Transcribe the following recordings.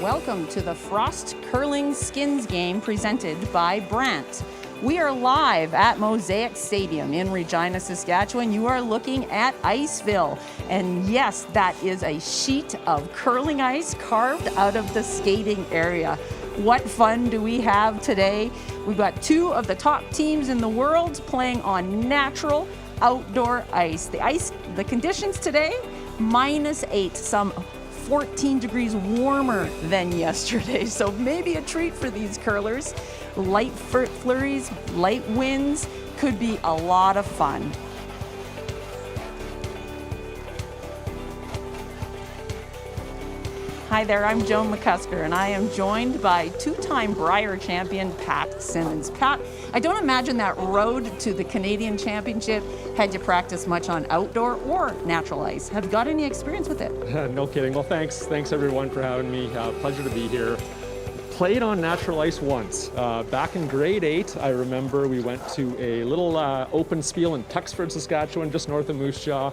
Welcome to the Frost Curling Skins game presented by Brandt. We are live at Mosaic Stadium in Regina, Saskatchewan. You are looking at Iceville. And yes, that is a sheet of curling ice carved out of the skating area. What fun do we have today? We've got two of the top teams in the world playing on natural outdoor ice. The conditions today, -8, some 14 degrees warmer than yesterday. So maybe a treat for these curlers. Light flurries, light winds, could be a lot of fun. Hi there, I'm Joan McCusker, and I am joined by two-time Brier champion Pat Simmons. Pat, I don't imagine that road to the Canadian Championship had you practice much on outdoor or natural ice. Have you got any experience with it? No kidding. Well, thanks everyone for having me. Pleasure to be here. Played on natural ice once. Back in grade 8, I remember we went to a little open spiel in Tuxford, Saskatchewan, just north of Moose Jaw.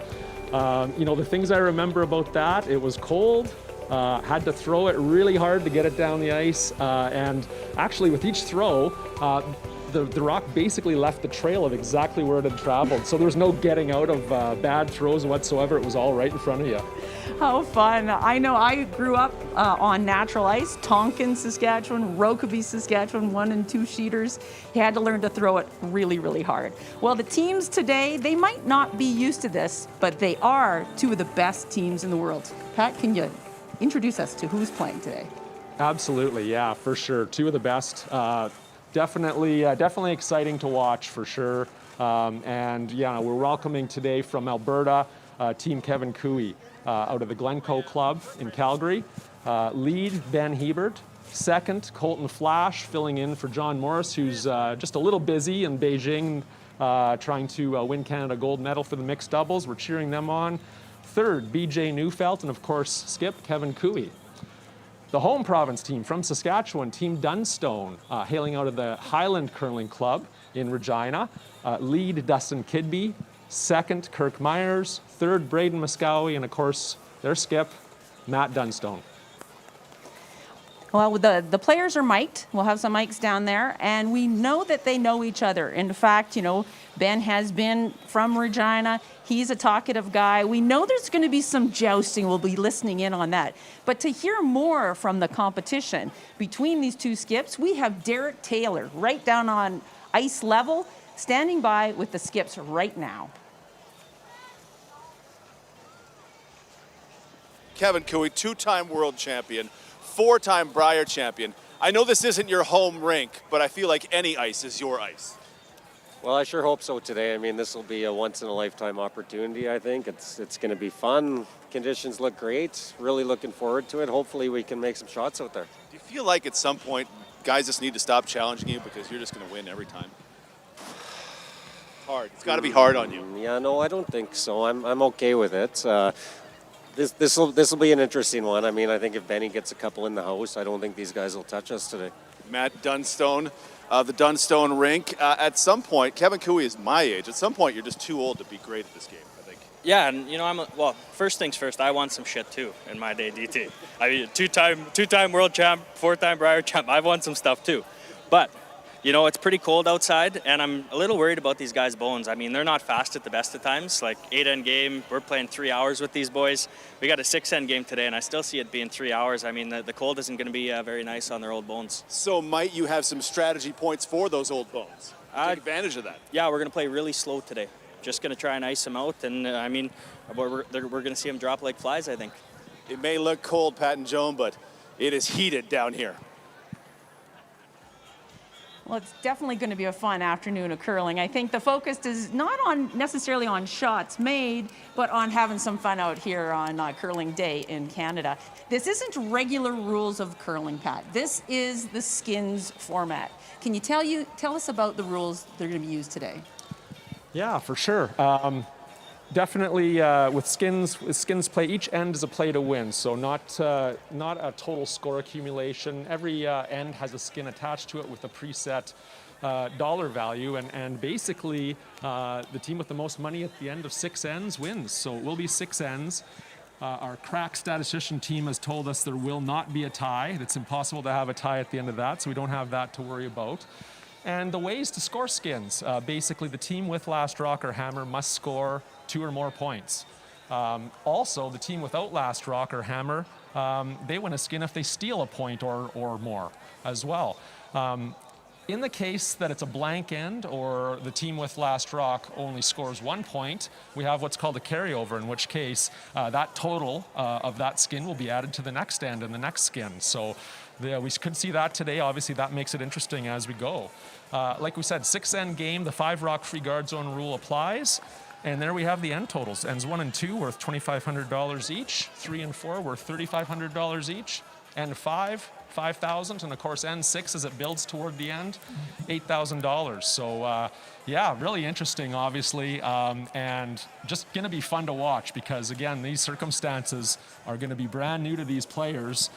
The things I remember about that, it was cold. Had to throw it really hard to get it down the ice, and actually with each throw, the rock basically left the trail of exactly where it had traveled. So there was no getting out of bad throws whatsoever. It was all right in front of you. How fun. I know I grew up on natural ice, Tonkin, Saskatchewan, Rokeby, Saskatchewan, 1 and 2 sheeters. You had to learn to throw it really, really hard. Well, the teams today, they might not be used to this, but they are two of the best teams in the world. Pat, can you introduce us to who's playing today? Absolutely, yeah, for sure. Two of the best. Definitely exciting to watch for sure. And yeah, we're welcoming today from Alberta, Team Kevin Cooey out of the Glencoe Club in Calgary. Lead, Ben Hebert. Second, Colton Flash, filling in for John Morris, who's just a little busy in Beijing trying to win Canada gold medal for the mixed doubles. We're cheering them on. Third, BJ Neufeld, and of course, skip Kevin Cooey. The home province team from Saskatchewan, Team Dunstone, hailing out of the Highland Curling Club in Regina. Lead, Dustin Kidby. Second, Kirk Myers. Third, Braden Muscowie, and of course, their skip, Matt Dunstone. Well, the players are mic'd. We'll have some mics down there, and we know that they know each other. In fact, Ben has been from Regina. He's a talkative guy. We know there's going to be some jousting. We'll be listening in on that. But to hear more from the competition between these two skips, we have Derek Taylor right down on ice level, standing by with the skips right now. Kevin Cooey, 2-time world champion, 4-time Brier champion. I know this isn't your home rink, but I feel like any ice is your ice. Well, I sure hope so today. I mean, this will be a once-in-a-lifetime opportunity, I think. It's going to be fun. Conditions look great. Really looking forward to it. Hopefully we can make some shots out there. Do you feel like at some point guys just need to stop challenging you because you're just going to win every time? Hard. It's got to be hard on you. Yeah, no, I don't think so. I'm okay with it. This will be an interesting one. I mean, I think if Benny gets a couple in the house, I don't think these guys will touch us today. Matt Dunstone, the Dunstone rink. At some point, Kevin Cooey is my age. At some point, you're just too old to be great at this game, I think. Yeah, and well, first things first, I won some shit too in my day, DT. I mean, two-time world champ, 4-time Brier champ. I've won some stuff too. But it's pretty cold outside, and I'm a little worried about these guys' bones. I mean, they're not fast at the best of times. Like 8-end game, we're playing 3 hours with these boys. We got a 6-end game today, and I still see it being 3 hours. I mean, the cold isn't going to be very nice on their old bones. So might you have some strategy points for those old bones? Take advantage of that. Yeah, we're going to play really slow today. Just going to try and ice them out, and we're going to see them drop like flies, I think. It may look cold, Pat and Joan, but it is heated down here. Well, it's definitely going to be a fun afternoon of curling. I think the focus is not necessarily on shots made, but on having some fun out here on curling day in Canada. This isn't regular rules of curling, Pat. This is the skins format. Can you tell us about the rules that are going to be used today? Yeah, for sure. Definitely with skins play, each end is a play to win, so not a total score accumulation. Every end has a skin attached to it with a preset dollar value, and basically the team with the most money at the end of 6 ends wins. So it will be 6 ends. Our crack statistician team has told us there will not be a tie. It's impossible to have a tie at the end of that, so we don't have that to worry about. And the ways to score skins, basically the team with last rock or hammer must score 2 or more points. Also, the team without last rock or hammer, they win a skin if they steal a point or more as well. In the case that it's a blank end or the team with last rock only scores 1 point, we have what's called a carryover, in which case that total of that skin will be added to the next end and the next skin. So we could see that today. Obviously, that makes it interesting as we go. Like we said, 6-end game, the 5 rock free guard zone rule applies. And there we have the end totals. Ends 1 and 2 worth $2,500 each. 3 and 4 worth $3,500 each. End 5, $5,000, and of course end 6 as it builds toward the end, $8,000. So yeah, really interesting, obviously, and just going to be fun to watch because again, these circumstances are going to be brand new to these players.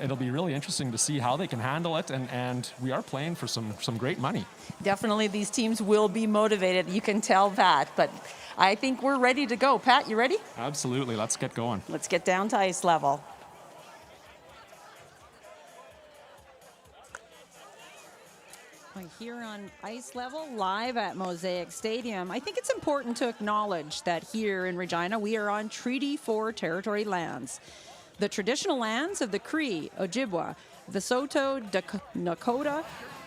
It'll be really interesting to see how they can handle it, and we are playing for some great money. Definitely, these teams will be motivated. You can tell that, but I think we're ready to go. Pat, you ready? Absolutely. Let's get going. Let's get down to ice level. We're here on ice level, live at Mosaic Stadium. I think it's important to acknowledge that here in Regina, we are on Treaty 4 territory lands. The traditional lands of the Cree, Ojibwa, the Saulteaux, Nakota,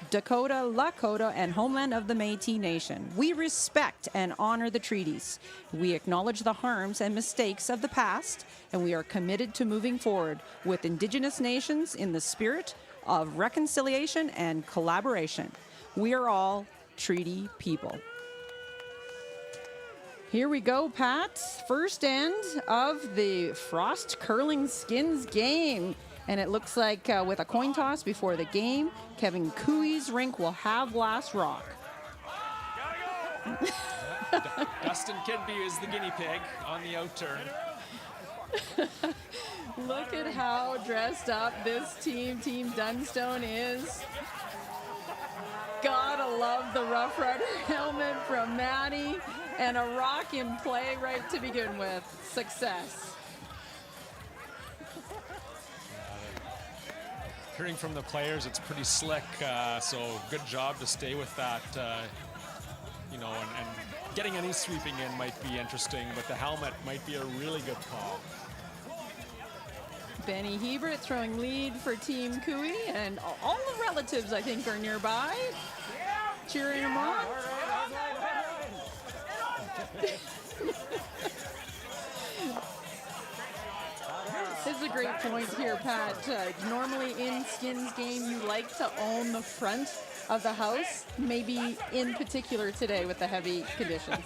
Dakota, Lakota, and homeland of the Métis Nation. We respect and honor the treaties. We acknowledge the harms and mistakes of the past, and we are committed to moving forward with Indigenous nations in the spirit of reconciliation and collaboration. We are all treaty people. Here we go, Pat. First end of the Frost Curling Skins game. And it looks like with a coin toss before the game, Kevin Cooey's rink will have last rock. Dustin Kidby is the guinea pig on the out turn. Look at how dressed up this team, Team Dunstone, is. Gotta love the Rough Rider helmet from Maddie and a rock in play right to begin with. Success. Hearing from the players, it's pretty slick, so good job to stay with that, you know, and getting any sweeping in might be interesting, but the helmet might be a really good call. Benny Hebert throwing lead for Team Cooey, and all the relatives, I think, are nearby, cheering him on. This is a great point here, Pat. Normally in Skins game, you like to own the front of the house, maybe in particular today with the heavy conditions.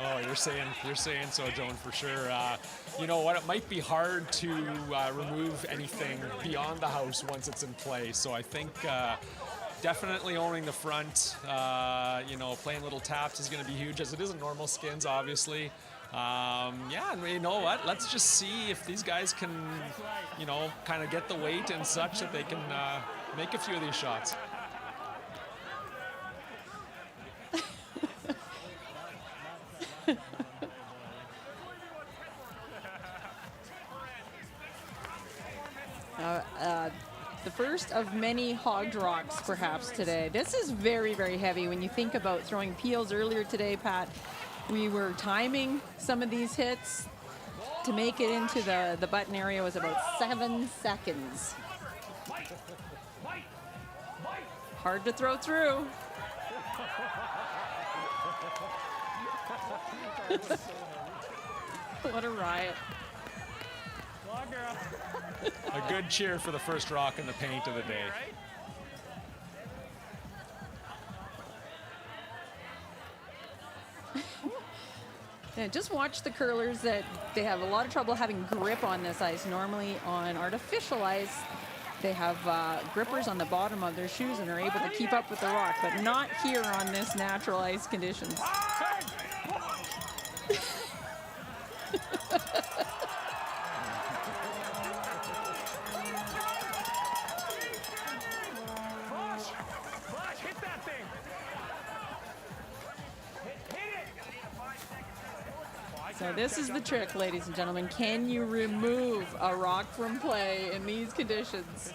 Oh, you're saying so, Joan, for sure. You know what? It might be hard to remove anything beyond the house once it's in play. So I think definitely owning the front, you know, playing little taps is going to be huge, as it is in normal skins, obviously. Yeah, and you know what? Let's just see if these guys can, you know, kind of get the weight and such that they can make a few of these shots. The first of many hogged rocks, perhaps, today. This is very, very heavy when you think about throwing peels earlier today, Pat. We were timing some of these hits. To make it into the button area was about 7 seconds. Hard to throw through. What a riot. A good cheer for the first rock in the paint of the day. Yeah, just watch the curlers that they have a lot of trouble having grip on this ice. Normally on artificial ice, they have grippers on the bottom of their shoes and are able to keep up with the rock, but not here on this natural ice conditions. So this is the trick, ladies and gentlemen. Can you remove a rock from play in these conditions?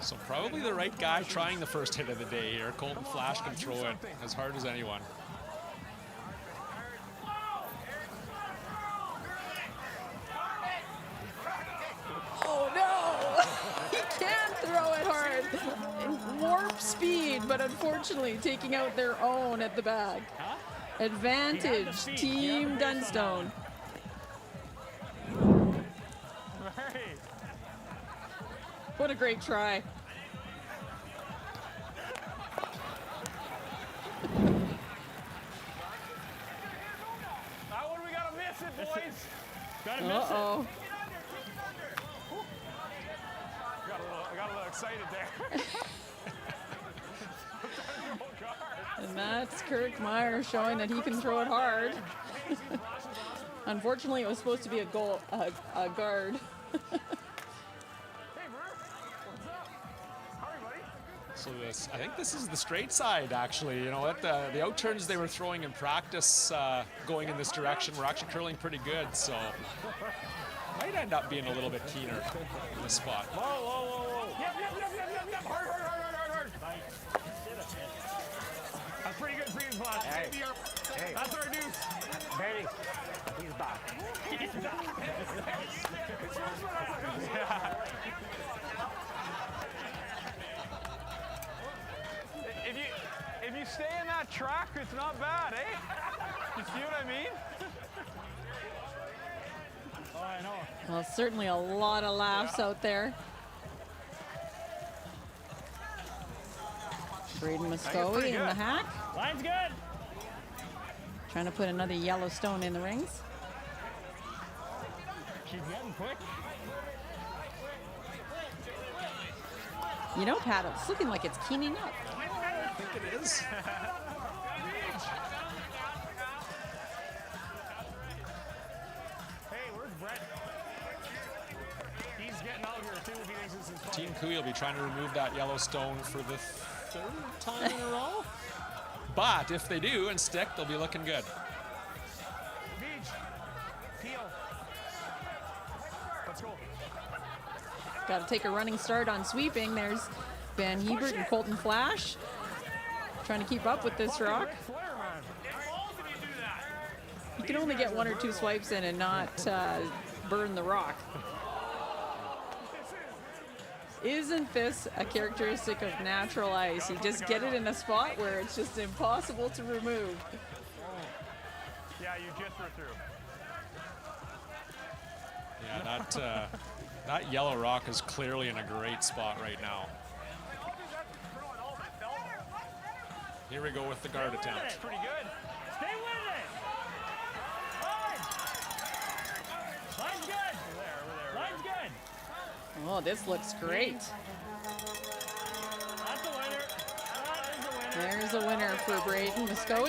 So probably the right guy trying the first hit of the day here. Colton Flash can throw it as hard as anyone. Oh no! He can throw it hard. Warp speed, but unfortunately taking out their own at the back. Advantage, Team Dunstone. What a great try. That one we gotta miss it, boys. Gotta miss Uh-oh. it. Got a little excited there. And that's Kirk Meyer showing that he can throw it hard. Unfortunately, it was supposed to be a guard. So I think this is the straight side, actually. You know what? The outturns they were throwing in practice going in this direction were actually curling pretty good. So might end up being a little bit keener in this spot. Whoa, whoa, whoa, whoa. Yep. Hard. That's pretty good for you, Flash. Hey. That's our deuce. Benny, he's back. If you stay in that track, it's not bad, eh? You see what I mean? Oh, I know. Well, certainly a lot of laughs out there. Braden Muscoe in the hack. Line's good. Trying to put another Yellowstone in the rings. She's getting quick. You know, Pat, it's looking like it's keening up. I think it is. Hey, where's Brett? He's getting out here too if he thinks this is fun. Team Cooey will be trying to remove that Yellowstone for the third time in a row. But if they do and stick, they'll be looking good. Beach. Peel. Let's go. Got to take a running start on sweeping. There's Ben Hebert and Colton Flash trying to keep up with this rock. Flair, man. You can only get one or two swipes in and not burn the rock. Isn't this a characteristic of natural ice? You just get it in a spot where it's just impossible to remove. Yeah, you just were through. Yeah, that yellow rock is clearly in a great spot right now. Here we go with the guard attempt. Pretty good. Stay with it. Hard. Line's good. Line's good. Oh, this looks great. That's a winner. That is a winner. There's a winner for Braden Muscoe.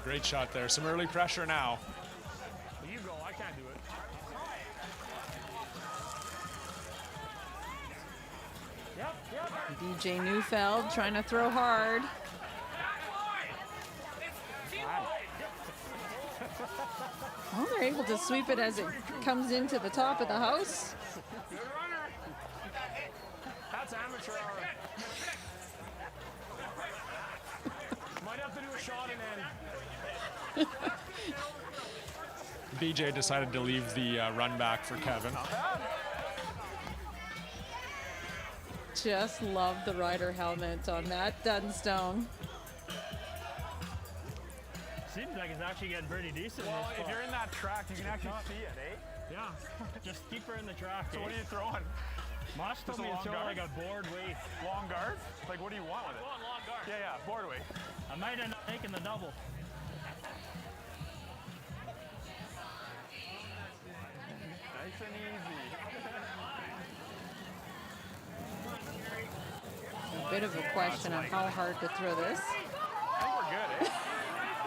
Great shot there. Some early pressure now. You go. I can't do it. Yep. DJ Neufeld trying to throw hard. Well, they're able to sweep it as it comes into the top of the house. Good runner. That's amateur hour. Might have to do a shot and then. BJ decided to leave the run back for Kevin. Just love the rider helmet on that Dunstone. Seems like it's actually getting pretty decent. Well, if you're in that track, you can actually see it, eh? Yeah. Just keep her in the track. So what are you throwing? Mosh told me to throw like a board weight. Long guard? Like what do you want with it? Long guard. Yeah, board weight. I might end up taking the double. Nice and easy. A bit of a question of how hard to throw this. I think we're good, eh?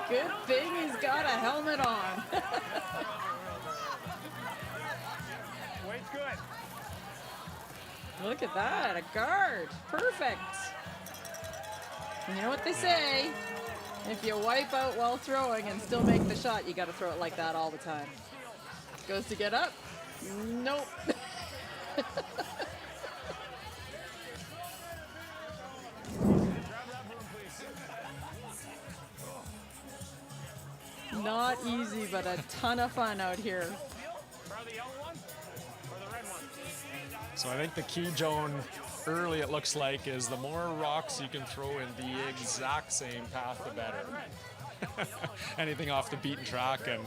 Good thing he's got a helmet on. Weight's good. Look at that, a guard. Perfect. And you know what they say? If you wipe out while throwing and still make the shot, you got to throw it like that all the time. Goes to get up. Nope. Not easy, but a ton of fun out here. Try the yellow one or the red one? So I think the key, Joan, early it looks like, is the more rocks you can throw in the exact same path, the better. Anything off the beaten track and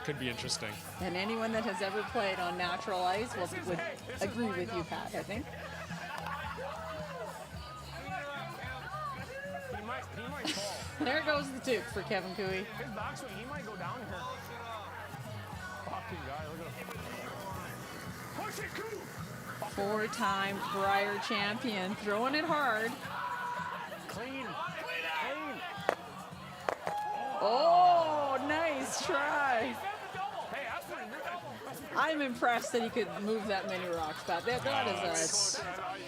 could be interesting. And anyone that has ever played on natural ice would agree with you, Pat, I think. He might fall. There goes the toque for Kevin Cooey. His backswing, he might go down here. Fucking guy, look at him. Push it, Coo! Four-time Brier champion, throwing it hard. Clean. Oh, nice try. Hey, that's pretty good. I'm impressed that he could move that many rocks, Pat. That is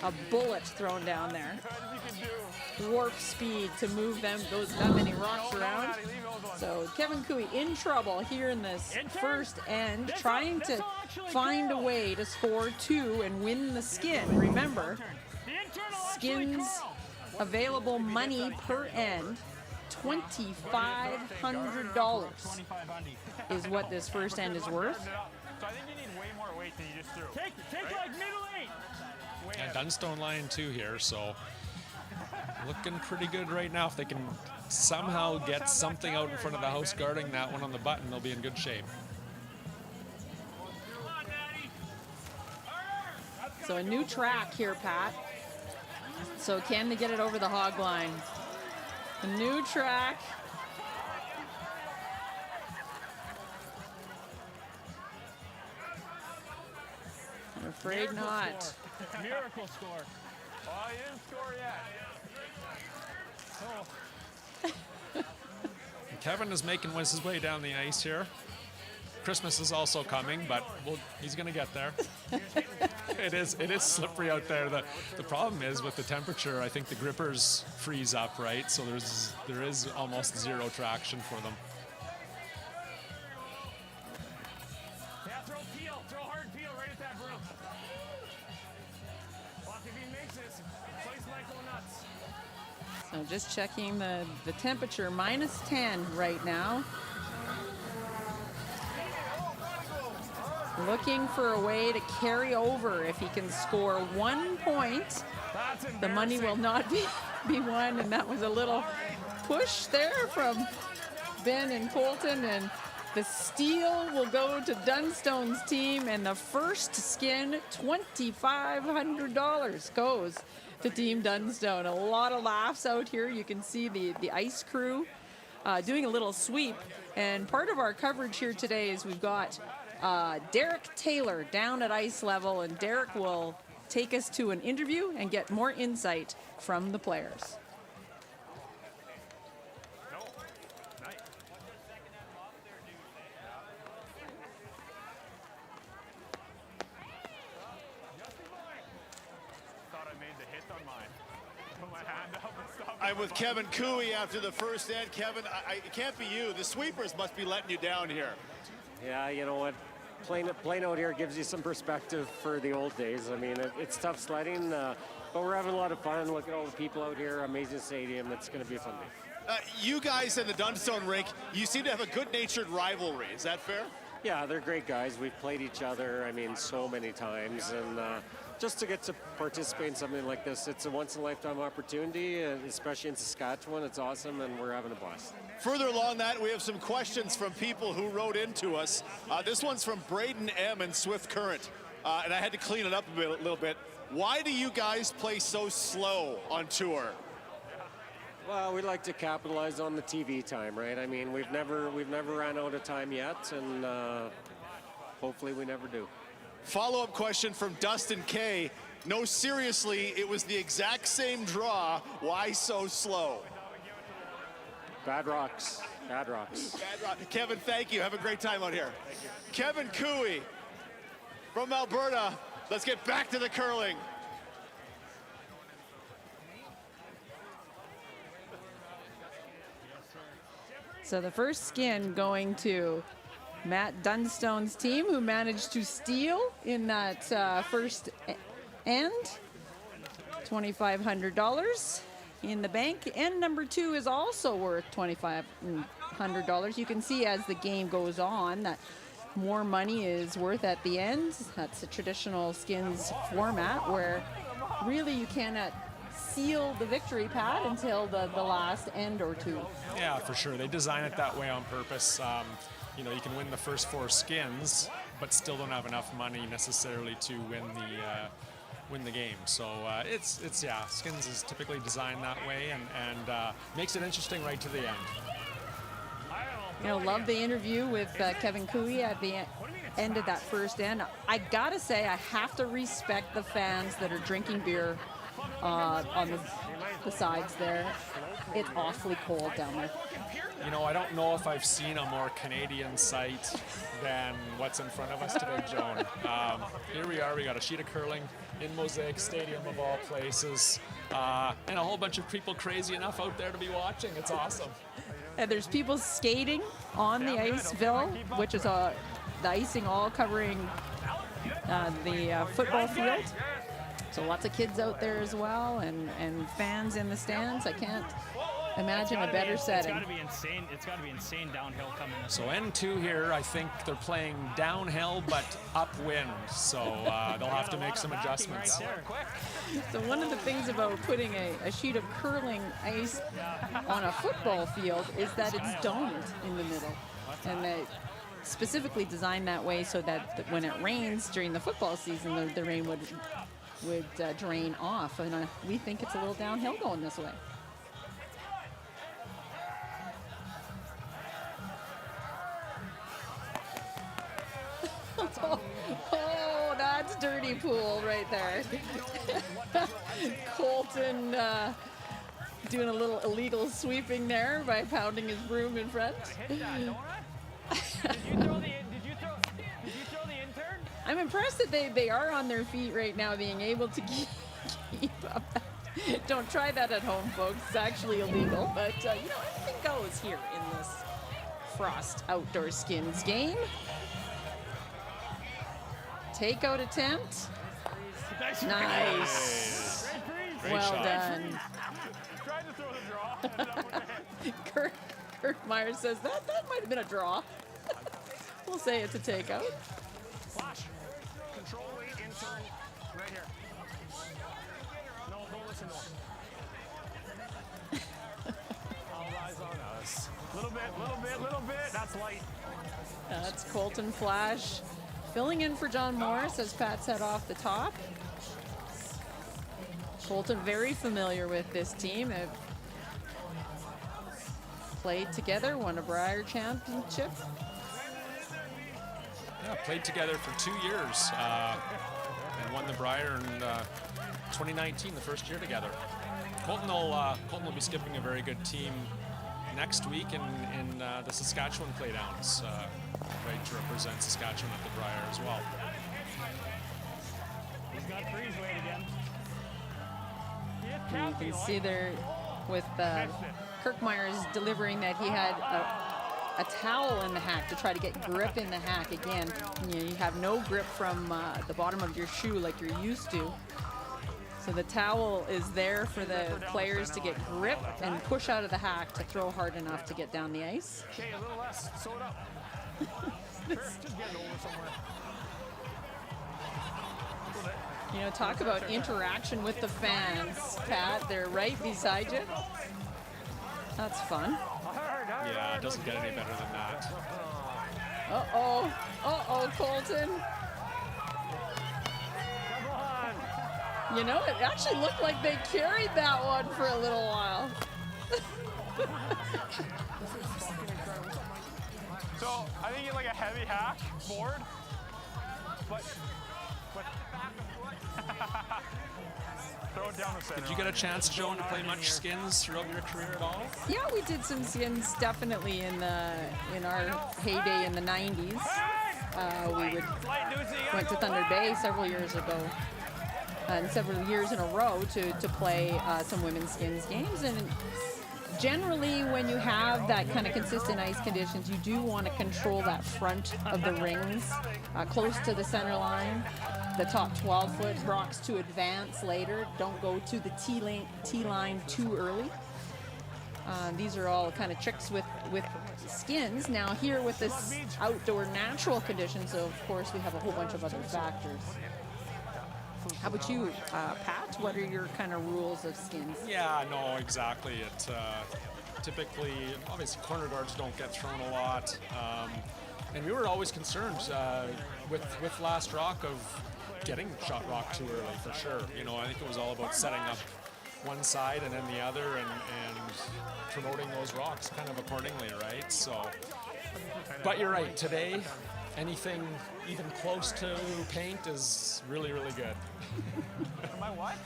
a bullet thrown down there. Warp speed to move that many rocks around. So Kevin Cooey in trouble here in this first end, trying to find a way to score 2 and win the skin. Remember, skins available money per end. $2,500 is what this first end is worth. So I think you need way more weight than you just threw. Take like middle 8. And Dunstone line 2 here, so looking pretty good right now. If they can somehow get something out in front of the house guarding that one on the button, they'll be in good shape. So a new track here, Pat. So can they get it over the hog line? A new track. I'm afraid not. Miracle score. Oh, he didn't score yet. Kevin is making his way down the ice here. Christmas is also coming, but he's going to get there. It is slippery out there. The problem is with the temperature, I think the grippers freeze up, right? So there is almost zero traction for them. Yeah, throw hard peel right at that broom. Watch if he makes this. Place Michael nuts. So just checking the temperature, -10 right now. Looking for a way to carry over. If he can score 1 point, the money will not be won. And that was a little push there from Ben and Colton. And the steal will go to Dunstone's team. And the first skin, $2,500 goes to Team Dunstone. A lot of laughs out here. You can see the ice crew doing a little sweep. And part of our coverage here today is we've got Derek Taylor down at ice level, and Derek will take us to an interview and get more insight from the players. Thought I made the hit on mine. Put my hand up and stop. I'm with Kevin Cooey after the first end. Kevin, it can't be you. The sweepers must be letting you down here. Yeah, you know what? Playing out here gives you some perspective for the old days. I mean, it's tough sledding, but we're having a lot of fun. Look at all the people out here. Amazing stadium. It's going to be a fun day. You guys in the Dunstone rink, you seem to have a good-natured rivalry. Is that fair? Yeah, they're great guys. We've played each other, I mean, so many times. And just to get to participate in something like this, it's a once-in-a-lifetime opportunity, especially in Saskatchewan. It's awesome, and we're having a blast. Further along that, we have some questions from people who wrote into us. This one's from Braden M. in Swift Current, and I had to clean it up a little bit. Why do you guys play so slow on tour? Well, we like to capitalize on the TV time, right? I mean, we've never ran out of time yet, and hopefully we never do. Follow-up question from Dustin K. No, seriously, it was the exact same draw. Why so slow? Bad rocks. Bad rocks. Bad rock. Kevin, thank you. Have a great time out here. Kevin Cooey from Alberta. Let's get back to the curling. So the first skin going to Matt Dunstone's team, who managed to steal in that first end. $2,500 in the bank. And number 2 is also worth $2,500. You can see as the game goes on that more money is worth at the end. That's a traditional skins format where really you cannot seal the victory pad until the last end or two. Yeah, for sure. They design it that way on purpose. You know, you can win the first 4 skins, but still don't have enough money necessarily to win the game. So it's skins is typically designed that way, and makes it interesting right to the end. You know, love the interview with Kevin Cooey at the end of that first end. I gotta say, I have to respect the fans that are drinking beer on the sides there. It's awfully cold down there. You know, I don't know if I've seen a more Canadian sight than what's in front of us today, Joan. Here we are, we got a sheet of curling in Mosaic Stadium of all places, and a whole bunch of people crazy enough out there to be watching. It's awesome. And there's people skating on the iceville, which is the icing all covering the football field. So lots of kids out there as well, and fans in the stands. I can't imagine a better setting. It's got to be insane. It's got to be insane downhill coming this So way. N2 here, I think they're playing downhill but upwind, so they'll have to make some adjustments. So one of the things about putting a sheet of curling ice on a football field is that it's domed in the middle. And they specifically designed that way so that when it rains during the football season, the rain would drain off. And we think it's a little downhill going this way. Oh, that's dirty pool right there. Colton doing a little illegal sweeping there by pounding his broom in front. Did you throw the intern? I'm impressed that they are on their feet right now, being able to keep up. Don't try that at home, folks. It's actually illegal, but you know, anything goes here in this Frost Outdoor Skins game. Takeout attempt. Nice. Great Well shot. done. Tried to throw the draw. Kurt Myers says that might have been a draw. We'll say it's a takeout. Flash. Control weight intern right here. No, don't listen to him. All eyes on us. Little bit. That's light. That's Colton Flash filling in for John Morris as Pat's head off the top. Colton very familiar with this team. They've played together, won a Brier championship. Yeah, played together for 2 years and won the Brier in 2019, the first year together. Colton will be skipping a very good team next week in the Saskatchewan Playdowns, right to represent Saskatchewan at the Brier as well. He's got freeze weight again. You can see there with Kirk Myers delivering that he had a towel in the hack to try to get grip in the hack again. You have no grip from the bottom of your shoe like you're used to. So the towel is there for the players to get grip and push out of the hack to throw hard enough to get down the ice. Okay, a little less. Sew it up. Just get it over somewhere. You know, talk about interaction with the fans, Pat. They're right beside you. That's fun. Yeah, it doesn't get any better than that. Uh-oh, Colton. Come on. You know, it actually looked like they carried that one for a little while. So I think you like a heavy hack board, but throw it down the center. Did you get a chance, Joan, to play much skins throughout your career at all? Yeah, we did some skins definitely in our heyday in the 90s. We went to Thunder Bay several years ago, and several years in a row to play some women's skins games, and Generally, when you have that kind of consistent ice conditions, you do want to control that front of the rings close to the center line. The top 12-foot rocks to advance later. Don't go to the tee line too early. These are all kind of tricks with skins. Now here with this outdoor natural conditions, of course, we have a whole bunch of other factors. How about you, Pat? What are your kind of rules of skins? Yeah, no, exactly. It typically, obviously, corner guards don't get thrown a lot, and we were always concerned with last rock of getting shot rock too early, for sure. You know, I think it was all about setting up one side and then the other, and promoting those rocks kind of accordingly, right? So, but you're right. Today, anything even close to paint is really, really good. Am I what?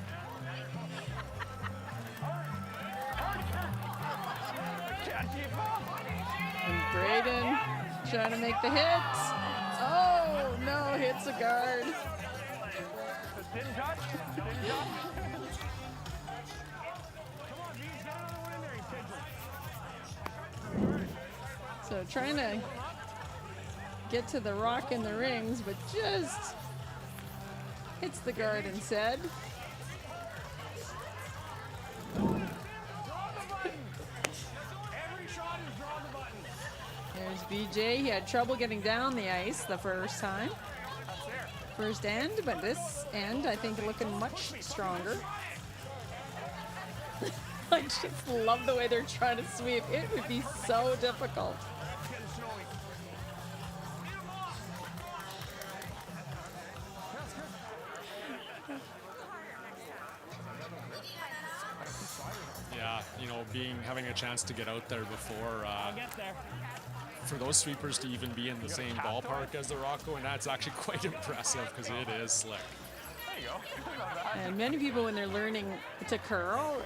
And Braden trying to make the hit. Oh, no, hits a guard. Didn't touch. Didn't touch. Come on, Beans, get another one in there, you pigeon. So trying to get to the rock in the rings, but just hits the guard instead. There's BJ. He had trouble getting down the ice the first time. First end, but this end, I think, looking much stronger. I just love the way they're trying to sweep. It would be so difficult. Yeah, you know, having a chance to get out there before for those sweepers to even be in the same ballpark as the Rocco, and that's actually quite impressive because it is slick. There you go. And many people, when they're learning to curl,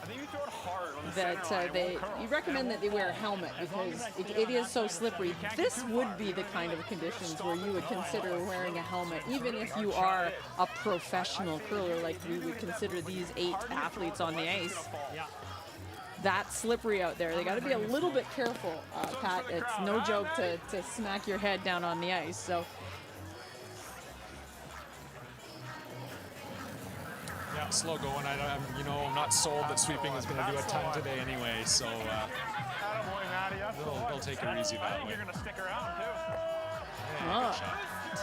I think you throw it hard on the that center line, it won't curl. you recommend that they wear a helmet because it is so slippery. This would be the kind of conditions where you would consider wearing a helmet, even if you are a professional curler, like we would consider these 8 athletes on the ice. That's slippery out there. They got to be a little bit careful, Pat. It's no joke to smack your head down on the ice. So. Yeah, slow going. I'm not sold that sweeping is going to do a ton today anyway, so they'll take it easy that way. You're going to stick around, too. Oh,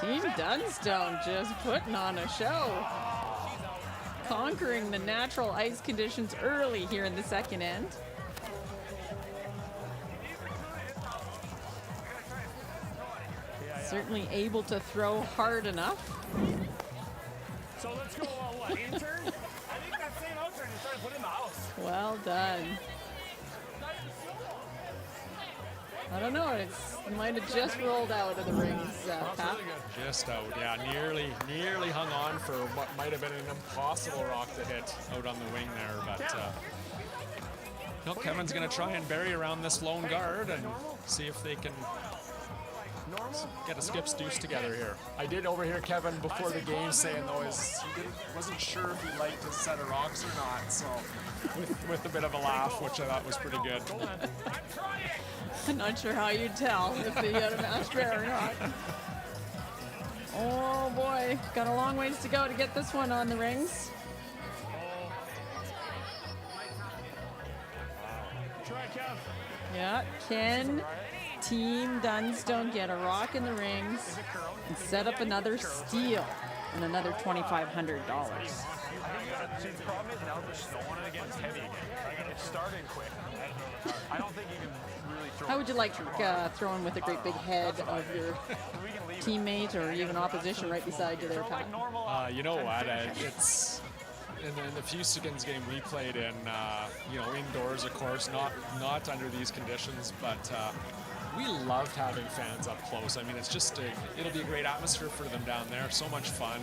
Team Dunstone just putting on a show. Conquering the natural ice conditions early here in the second end. Certainly able to throw hard enough. So let's go, what, intern? I think that same outturn you started putting in the house. Well done. I don't know, it might have just rolled out of the rings, Pat. Just out, yeah, nearly hung on for what might have been an impossible rock to hit out on the wing there, but Kevin's going to try and bury around this lone guard and see if they can get a skip's deuce together here. I did overhear Kevin before the game saying, though, wasn't sure if he liked his set of rocks or not, so with a bit of a laugh, which I thought was pretty good. I'm not sure how you'd tell if he had a match pair or not. Oh boy, got a long ways to go to get this one on the rings. Yeah, can Team Dunstone get a rock in the rings and set up another steal and another $2,500? See, the problem is now they're snowing it again. It's heavy again. It's starting quick. I don't think you can really throw. How would you like throwing with a great big head of your teammate or even opposition right beside you there, Pat? You know what? It's in the few seconds game we played in, indoors, of course, not under these conditions, but we loved having fans up close. I mean, it's just it'll be a great atmosphere for them down there. So much fun.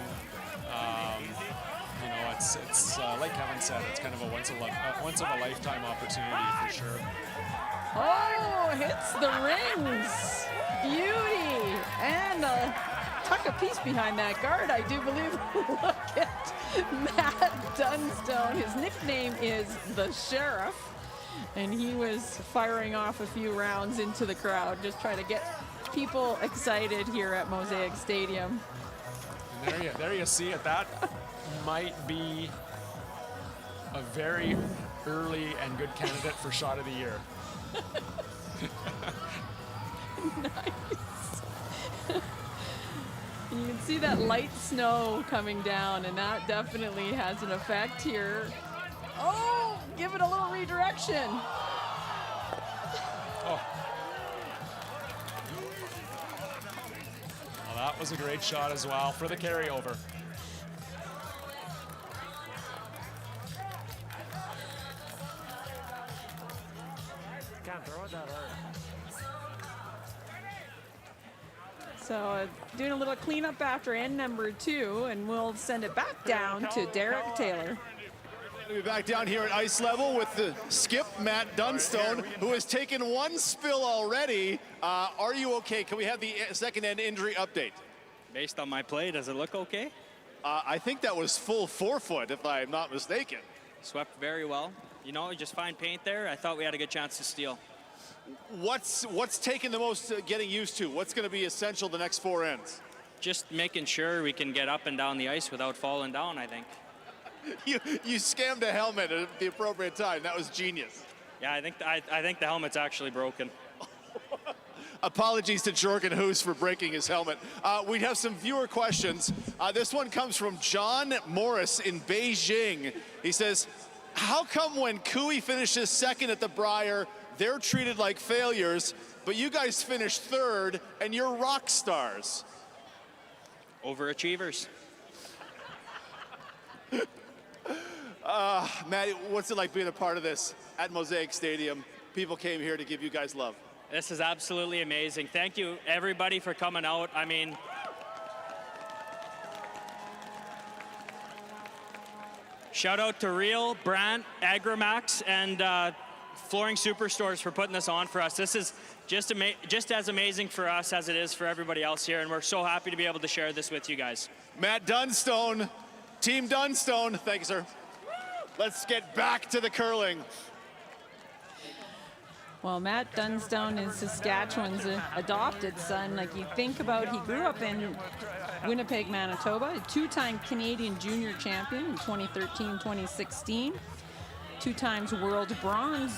It's like Kevin said, it's kind of a once of a lifetime opportunity for sure. Oh, hits the rings. Beauty. And a tuck a piece behind that guard, I do believe. Look at Matt Dunstone. His nickname is the Sheriff, and he was firing off a few rounds into the crowd, just trying to get people excited here at Mosaic Stadium. And there you see it. That might be a very early and good candidate for shot of the year. Nice. You can see that light snow coming down, and that definitely has an effect here. Oh, give it a little redirection. Oh. Well, that was a great shot as well for the carryover. Can't throw it that hard. So doing a little cleanup after end number 2, and we'll send it back down to Derek Taylor. We'll be back down here at ice level with the skip, Matt Dunstone, who has taken one spill already. Are you okay? Can we have the second end injury update? Based on my play, does it look okay? I think that was full 4-foot, if I'm not mistaken. Swept very well. You know, just fine paint there. I thought we had a good chance to steal. What's taken the most getting used to? What's going to be essential the next 4 ends? Just making sure we can get up and down the ice without falling down, I think. You scammed a helmet at the appropriate time. That was genius. Yeah, I think the helmet's actually broken. Apologies to Jorgen Hoos for breaking his helmet. We have some viewer questions. This one comes from John Morris in Beijing. He says, how come when Cooey finishes second at the Brier, they're treated like failures, but you guys finish third and you're rock stars? Overachievers. Matt, what's it like being a part of this at Mosaic Stadium? People came here to give you guys love. This is absolutely amazing. Thank you, everybody, for coming out. I mean, shout out to Real, Brandt, Agramax, and Flooring Superstores for putting this on for us. This is just as amazing for us as it is for everybody else here, and we're so happy to be able to share this with you guys. Matt Dunstone, Team Dunstone, thank you, sir. Let's get back to the curling. Well, Matt Dunstone is Saskatchewan's adopted son. Like you think about, he grew up in Winnipeg, Manitoba, a 2-time Canadian junior champion in 2013, 2016, 2 times world bronze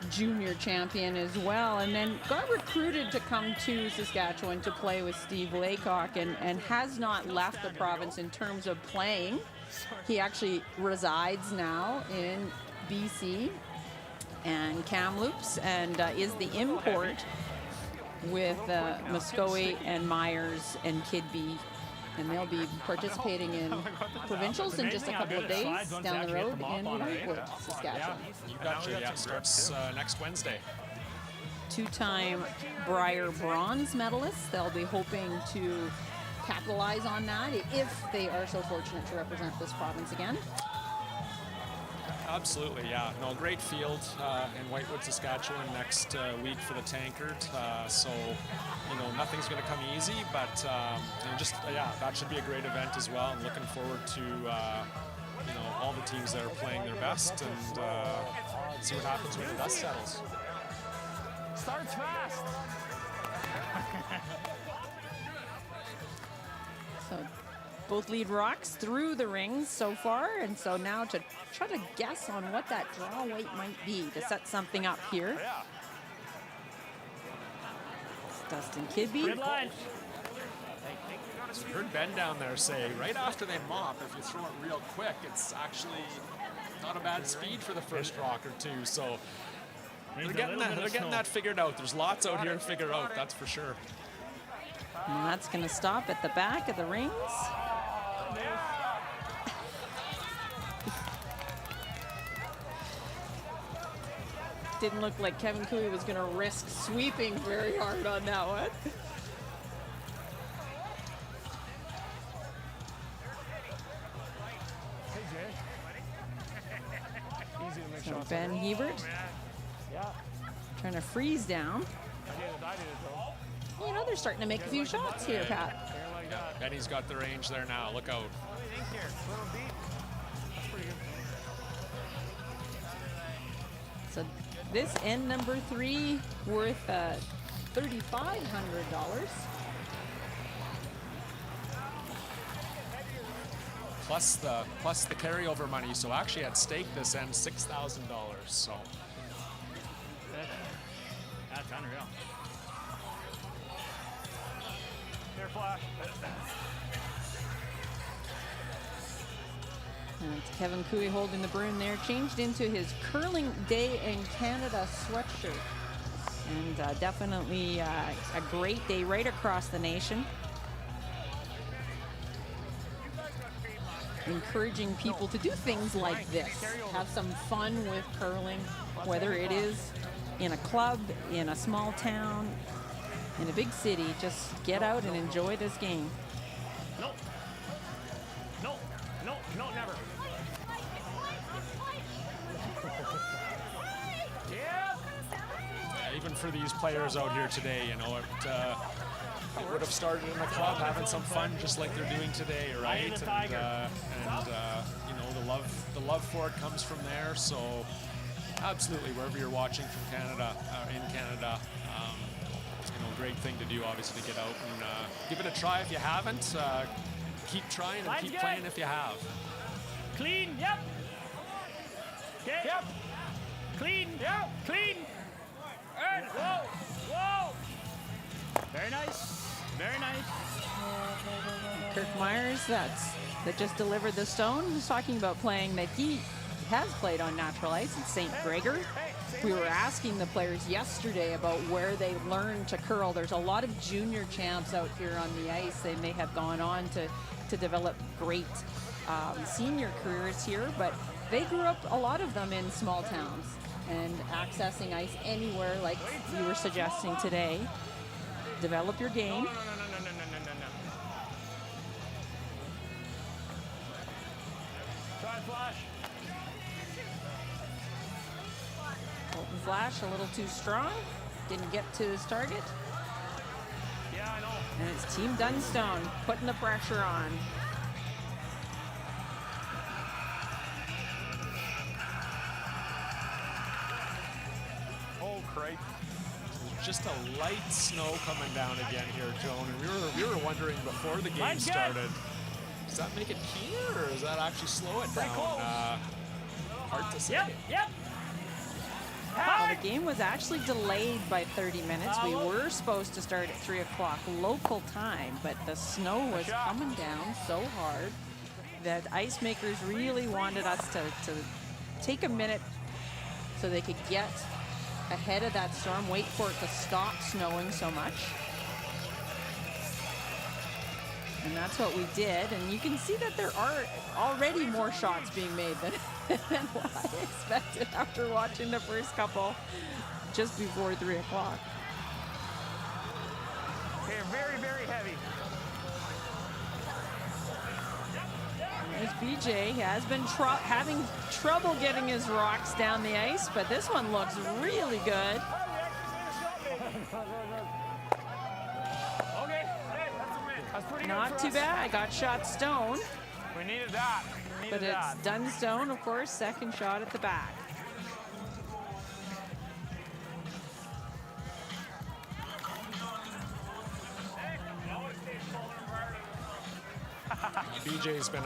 junior champion as well, and then got recruited to come to Saskatchewan to play with Steve Laycock, and has not left the province in terms of playing. He actually resides now in BC and Kamloops, and is the import with Muskogee and Myers and Kidby, and they'll be participating in provincials in just a couple of days down the road in Lakewood, Saskatchewan. You betcha, yeah, starts next Wednesday. 2-time Brier bronze medalists. They'll be hoping to capitalize on that if they are so fortunate to represent this province again. Absolutely, yeah. No, great field in Whitewood, Saskatchewan next week for the Tankard. So, you know, nothing's going to come easy, but that should be a great event as well. I'm looking forward to, you know, all the teams that are playing their best, and see what happens when the dust settles. Starts fast. So both lead rocks through the rings so far, and so now to try to guess on what that draw weight might be to set something up here. It's Dustin Kidby. Good line. So I heard Ben down there say, right after they mop, if you throw it real quick, it's actually not a bad speed for the first rock or two. So they're getting that figured out. There's lots out here to figure out, that's for sure. And that's going to stop at the back of the rings. Didn't look like Kevin Cooey was going to risk sweeping very hard on that one. So Ben Hebert trying to freeze down. You know, they're starting to make a few shots here, Pat. Benny's got the range there now. Look out. What do you think here? Little deep. That's pretty good. So this end number 3 worth $3,500. Plus the carryover money. So actually at stake this end $6,000. So That's unreal. Here, Flash. And it's Kevin Cooey holding the broom there, changed into his Curling Day in Canada sweatshirt. And definitely a great day right across the nation. Encouraging people to do things like this. Have some fun with curling, whether it is in a club, in a small town, in a big city. Just get out and enjoy this game. No. No. No. No, never. Yeah. even for these players out here today, you know, it would have started in the club having some fun just like they're doing today, right? And you know, the love for it comes from there. So absolutely, wherever you're watching from Canada, in Canada, you know, great thing to do, obviously, to get out and give it a try if you haven't. Keep trying and keep playing if you have. Clean, yep. Okay. Yep. Clean, yep. Clean. And whoa, whoa. Very nice. Very nice. Kirk Myers, that just delivered the stone, was talking about playing that he has played on natural ice in St. Gregor. We were asking the players yesterday about where they learned to curl. There's a lot of junior champs out here on the ice. They may have gone on to develop great senior careers here, but they grew up, a lot of them, in small towns and accessing ice anywhere, like you were suggesting today. Develop your game. No. Try flash. Colton Flash a little too strong. Didn't get to his target. Yeah, I know. And it's Team Dunstone putting the pressure on. Oh, crap. Just a light snow coming down again here, Joan. And we were wondering before the game started, does that make it keener or does that actually slow it down? Hard to say. Yep. Well, the game was actually delayed by 30 minutes. We were supposed to start at 3 o'clock local time, but the snow was coming down so hard that ice makers really wanted us to take a minute so they could get ahead of that storm, wait for it to stop snowing so much. And that's what we did. And you can see that there are already more shots being made than what I expected after watching the first couple just before 3 o'clock. They're very, very heavy. There's BJ. He has been having trouble getting his rocks down the ice, but this one looks really good. Okay, hey, that's a win. That's pretty good. Not too bad. I got shot stone. We needed that. But it's Dunstone, of course, second shot at the back. BJ's been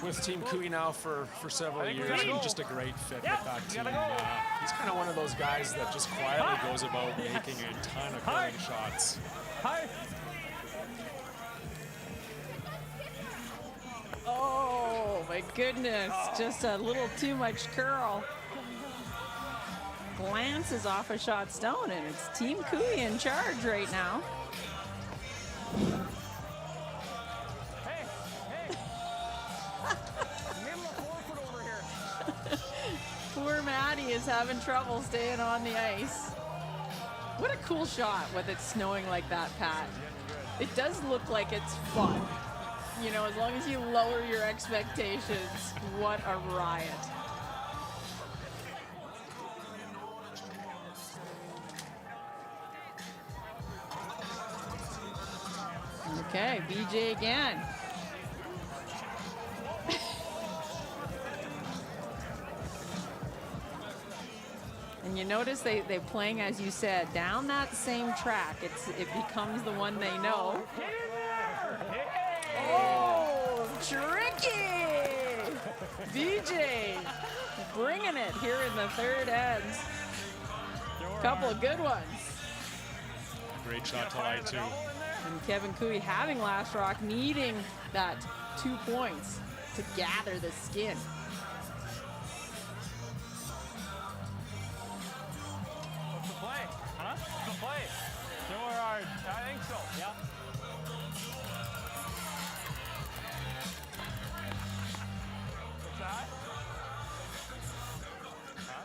with Team Cooey now for several years, and just a great fit with that team. He's kind of one of those guys that just quietly goes about making a ton of curling shots. Oh my goodness, just a little too much curl. Glances off a shot stone, and it's Team Cooey in charge right now. Poor Maddie is having trouble staying on the ice. What a cool shot with it snowing like that, Pat. It does look like it's fun. You know, as long as you lower your expectations, what a riot. Okay, BJ again. And you notice they're playing, as you said, down that same track. It becomes the one they know. Oh, tricky! BJ bringing it here in the third ends. Couple of good ones. Great shot to light too. And Kevin Cooey having last rock, needing that 2 points to gather the skin. What's the play? Huh? What's the play? Similar hard. I think so. Yeah. What's that? Huh?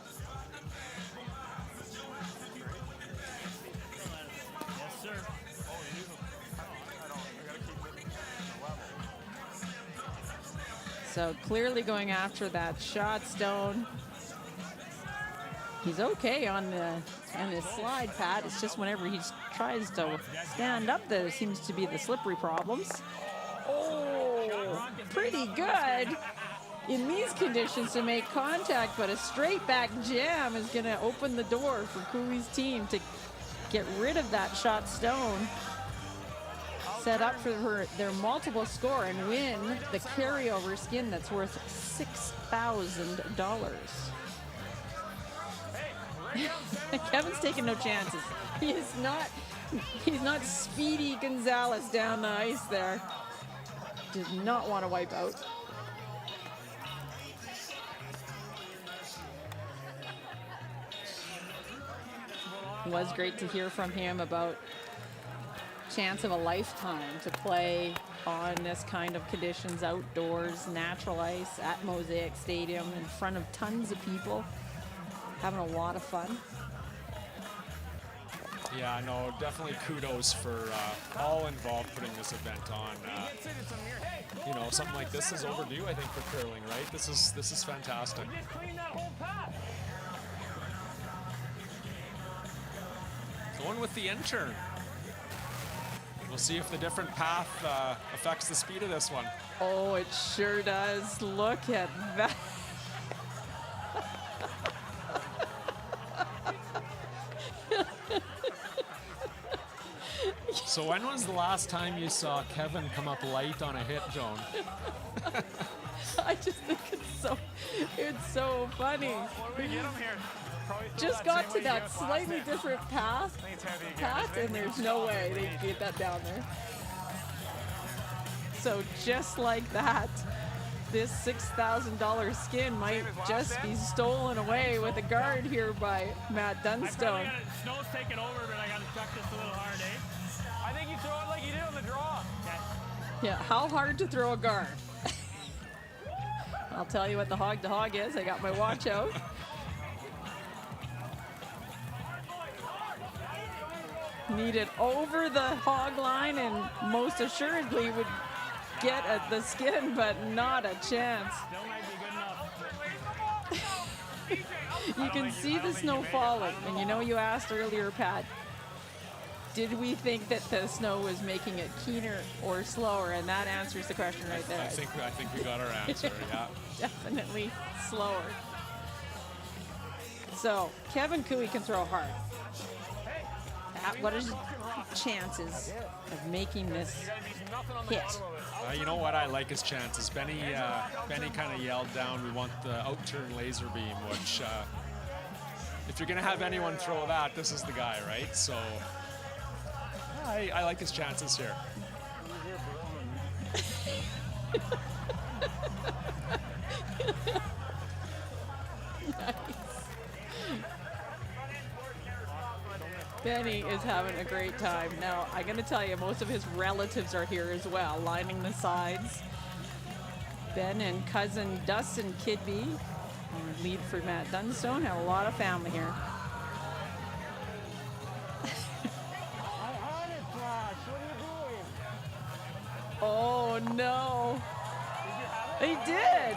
Yes, sir. Oh, you use them. I don't. I gotta keep it level. So clearly going after that shot stone. He's okay on his slide pad. It's just whenever he tries to stand up, there seems to be the slippery problems. Oh, pretty good in these conditions to make contact, but a straight back jam is going to open the door for Cooey's team to get rid of that shot stone, set up for their multiple score and win the carryover skin that's worth $6,000. Kevin's taking no chances. He's not Speedy Gonzalez down the ice there. Does not want to wipe out. It was great to hear from him about chance of a lifetime to play on this kind of conditions, outdoors, natural ice at Mosaic Stadium in front of tons of people. Having a lot of fun. Yeah, no, definitely kudos for all involved putting this event on. You know, something like this is overdue, I think, for curling, right? This is fantastic. Just clean that whole path. Going with the intern. We'll see if the different path affects the speed of this one. Oh, it sure does. Look at that. So when was the last time you saw Kevin come up light on a hit, Joan? I just think it's so funny. What do we get him here? Probably Just got to that slightly different path, and there's no way they can get that down there. So just like that, this $6,000 skin might just be stolen away with a guard here by Matt Dunstone. Snow's taking over, but I gotta chuck this a little hard, eh? I think you throw it like you did on the draw. Okay. Yeah, how hard to throw a guard? I'll tell you what the hog to hog is. I got my watch out. Need it over the hog line and most assuredly would get at the skin, but not a chance. Still might be good enough. You can see the snow falling, and you know you asked earlier, Pat, did we think that the snow was making it keener or slower? And that answers the question right there. I think we got our answer, yeah. Definitely slower. So Kevin Cooey can throw hard. What is his chances of making this hit? You know what? I like his chances. Benny kind of yelled down, we want the out-turn laser beam, which if you're going to have anyone throw that, this is the guy, right? So I like his chances here. Benny is having a great time. Now, I'm going to tell you, most of his relatives are here as well, lining the sides. Ben and cousin Dustin Kidby, lead for Matt Dunstone, have a lot of family here. Oh, no. He did.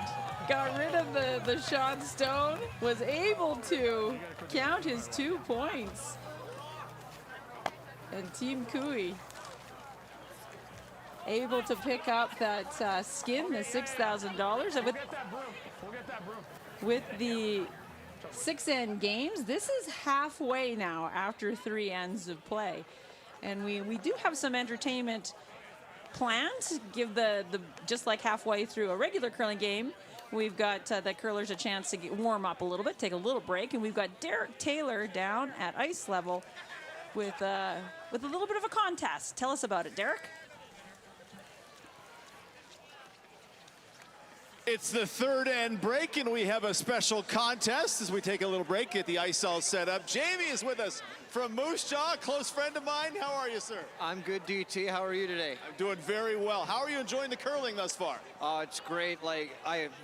Got rid of the shot stone, was able to count his 2 points. And Team Cooey able to pick up that skin, the $6,000. We'll get that broom. We'll get that broom. With the 6 end games, this is halfway now after 3 ends of play. And we do have some entertainment planned to give the just like halfway through a regular curling game. We've got the curlers a chance to warm up a little bit, take a little break, and we've got Derek Taylor down at ice level with a little bit of a contest. Tell us about it, Derek. It's the 3rd end break, and we have a special contest as we take a little break, get the ice all set up. Jamie is with us from Moose Jaw, a close friend of mine. How are you, sir? I'm good, DT. How are you today? I'm doing very well. How are you enjoying the curling thus far? Oh, it's great. Like,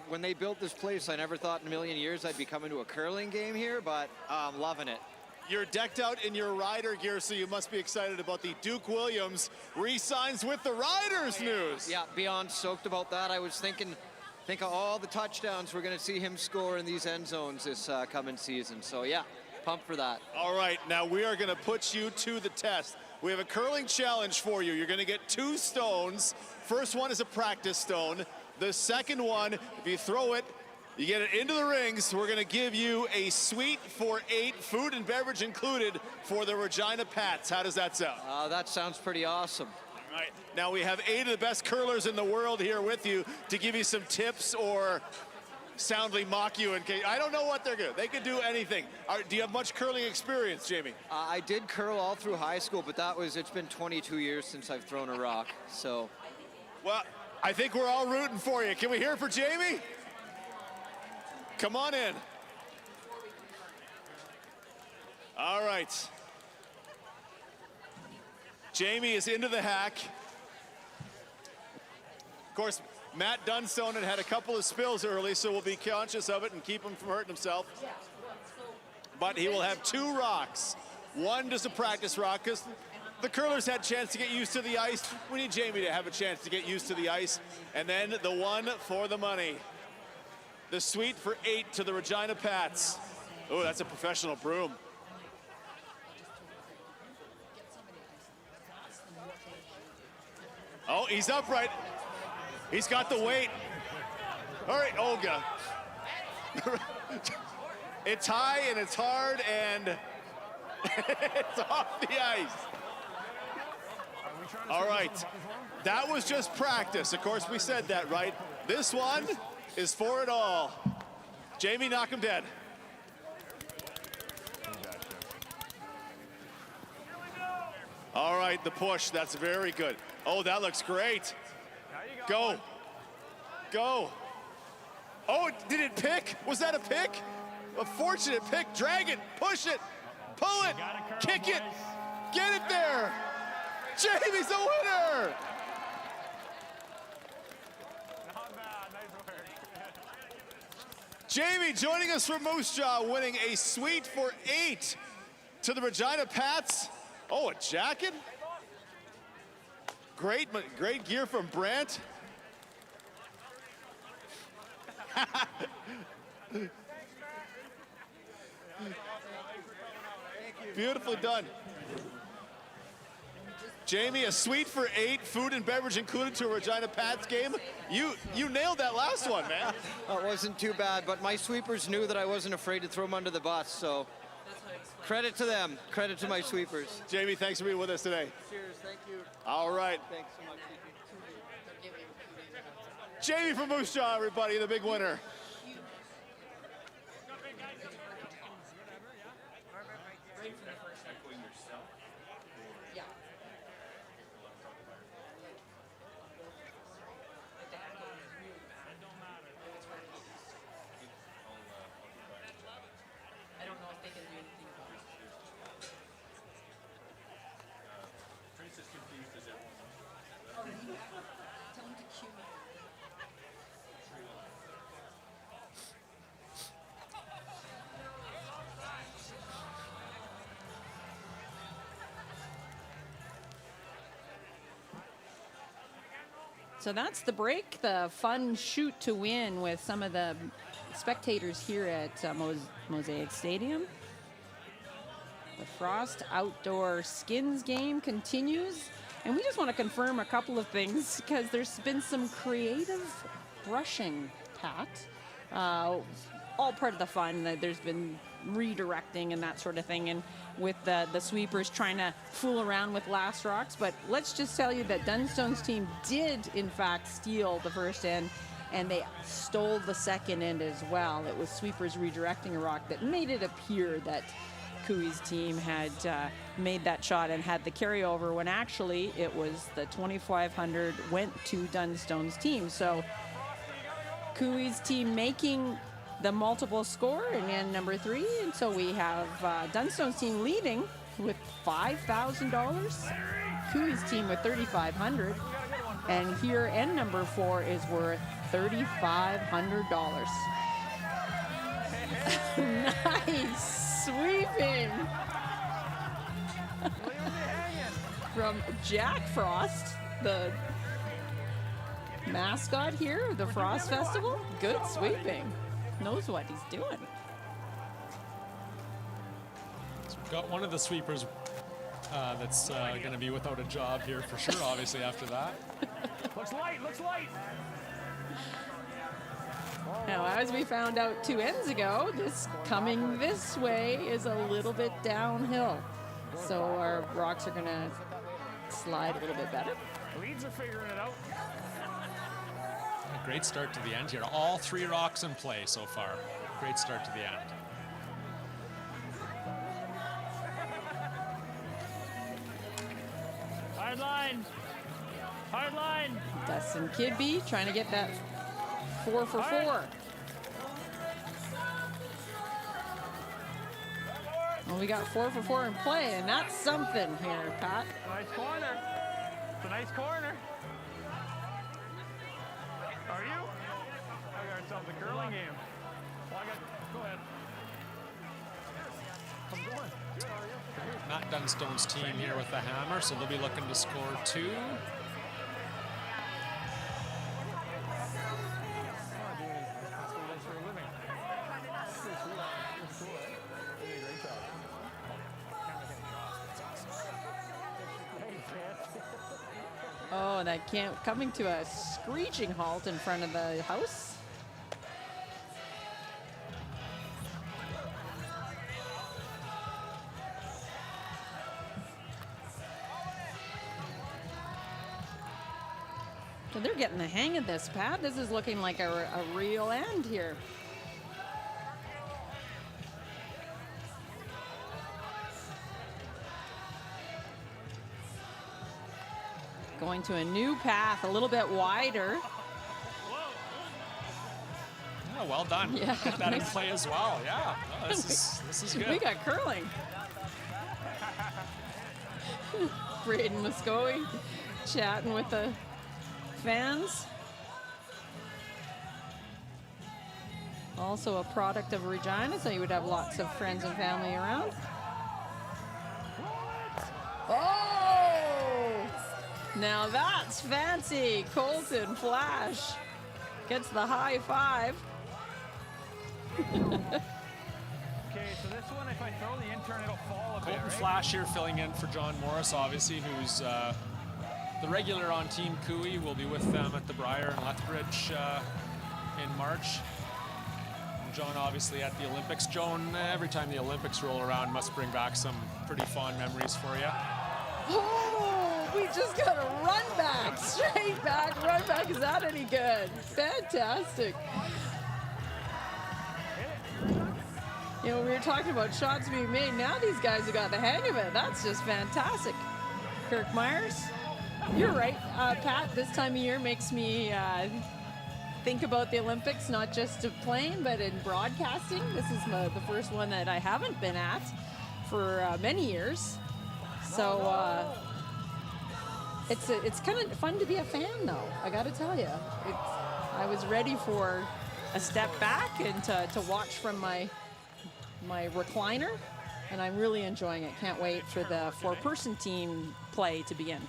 when they built this place, I never thought in a million years I'd be coming to a curling game here, but I'm loving it. You're decked out in your rider gear, so you must be excited about the Duke Williams re-signs with the Riders news. Yeah, beyond stoked about that. I was thinking of all the touchdowns we're going to see him score in these end zones this coming season. So, yeah, pumped for that. All right, now we are going to put you to the test. We have a curling challenge for you. You're going to get 2 stones. First one is a practice stone. The second one, if you throw it, you get it into the rings. We're going to give you a suite for 8, food and beverage included, for the Regina Pats. How does that sound? That sounds pretty awesome. All right, now we have 8 of the best curlers in the world here with you to give you some tips or soundly mock you in case. I don't know what they're good. They could do anything. Do you have much curling experience, Jamie? I did curl all through high school, but it's been 22 years since I've thrown a rock, so. Well, I think we're all rooting for you. Can we hear it for Jamie? Come on in. All right. Jamie is into the hack. Of course, Matt Dunstone had a couple of spills early, so we'll be conscious of it and keep him from hurting himself. But he will have 2 rocks. One just a practice rock, because the curlers had a chance to get used to the ice. We need Jamie to have a chance to get used to the ice. And then the one for the money. The suite for 8 to the Regina Pats. Oh, that's a professional broom. Oh, he's upright. He's got the weight. All right, Olga. It's high and it's hard and it's off the ice. All right, that was just practice. Of course, we said that, right? This one is for it all. Jamie, knock him dead. All right, the push, that's very good. Oh, that looks great. Go. Go. Oh, did it pick? Was that a pick? A fortunate pick. Drag it, push it, pull it, kick it, get it there. Jamie's the winner. Not bad. Nice work. Jamie joining us from Moose Jaw, winning a suite for 8 to the Regina Pats. Oh, a jacket. Great gear from Brant. Beautifully done. Jamie, a suite for 8, food and beverage included to a Regina Pats game. You nailed that last one, man. It wasn't too bad, but my sweepers knew that I wasn't afraid to throw them under the bus, so credit to them. Credit to my sweepers. Jamie, thanks for being with us today. Cheers, thank you. All right. Thanks so much. Jamie from Moose Jaw, everybody, the big winner. I don't know if they can do anything about it. Trace is confused as everyone. Oh, tell him to cue me. So that's the break, the fun shoot to win with some of the spectators here at Mosaic Stadium. The Frost Outdoor Skins game continues And we just want to confirm a couple of things because there's been some creative brushing, Pat. All part of the fun. There's been redirecting and that sort of thing, and with the sweepers trying to fool around with last rocks. But let's just tell you that Dunstone's team did, in fact, steal the first end, and they stole the second end as well. It was sweepers redirecting a rock that made it appear that Cooey's team had made that shot and had the carryover, when actually it was the 2,500 went to Dunstone's team. So Cooey's team making the multiple score in end number 3, and so we have Dunstone's team leading with $5,000, Cooey's team with $3,500, and here end number 4 is worth $3,500. Nice sweeping from Jack Frost, the mascot here of the Frost Festival. Good sweeping. Knows what he's doing. So we've got one of the sweepers that's going to be without a job here for sure, obviously, after that. Looks light, looks light. Now, as we found out 2 ends ago, this coming this way is a little bit downhill. So our rocks are going to slide a little bit better. Leads are figuring it out. A great start to the end here. All 3 rocks in play so far. Great start to the end. Hard line. Hard line. Dustin Kidby trying to get that 4 for 4. Well, we got 4 for 4 in play, and that's something here, Pat. Nice corner. It's a nice corner. Are you? I got ourselves a curling game. Well, go ahead. I'm going. Good, are you? Matt Dunstone's team here with the hammer, so they'll be looking to score 2. Oh, that camp coming to a screeching halt in front of the house. So they're getting the hang of this, Pat. This is looking like a real end here. Going to a new path, a little bit wider. Oh, well done. Yeah. Get that in play as well. Yeah, no, this is good. We got curling. Braden Muscovy chatting with the fans. Also a product of Regina, so you would have lots of friends and family around. Oh! Now that's fancy. Colton Flash gets the high 5. Okay, so this one, if I throw the intern, it'll fall a bit, Colton right? Flash here filling in for John Morris, obviously, who's the regular on Team Cooey. Will be with them at the Briar in Lethbridge in March. And John, obviously, at the Olympics. Joan, every time the Olympics roll around, must bring back some pretty fond memories for you. Oh, we just got a run back, straight back, run back. Is that any good? Fantastic. You know, we were talking about shots being made. Now these guys have got the hang of it. That's just fantastic. Kirk Myers, you're right. Pat, this time of year makes me think about the Olympics, not just playing, but in broadcasting. This is the first one that I haven't been at for many years. So it's kind of fun to be a fan, though. I got to tell you, I was ready for a step back and to watch from my recliner, and I'm really enjoying it. Can't wait for the 4-person team play to begin.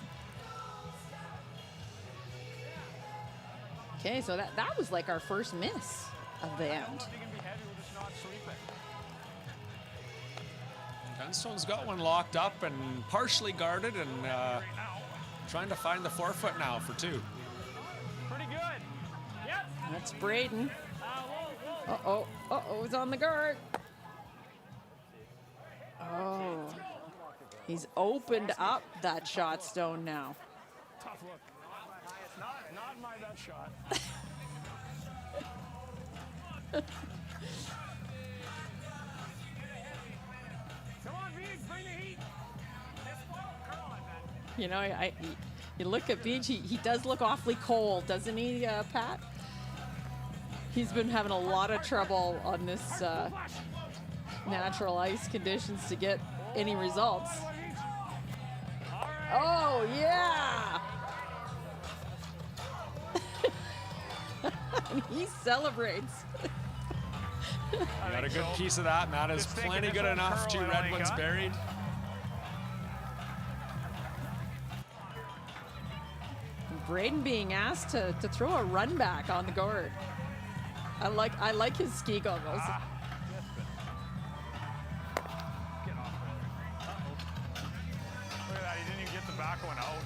Okay, so that was like our first miss of the end. Dunstone's got one locked up and partially guarded, and Trying to find the 4-foot now for 2. Pretty good. Yep. That's Braden. Whoa. Uh-oh, he's on the guard. Oh, he's opened up that shot stone now. Tough look. Not my best shot. Come on, Beach, bring the heat. You know, you look at Beach, he does look awfully cold, doesn't he, Pat? He's been having a lot of trouble on this natural ice conditions to get any results. Oh, yeah! And he celebrates. Got a good piece of that, and that is plenty good enough. 2 red ones buried. Braden being asked to throw a run back on the guard. I like his ski goggles. Get off there. Uh-oh. Look at that, he didn't even get the back one out.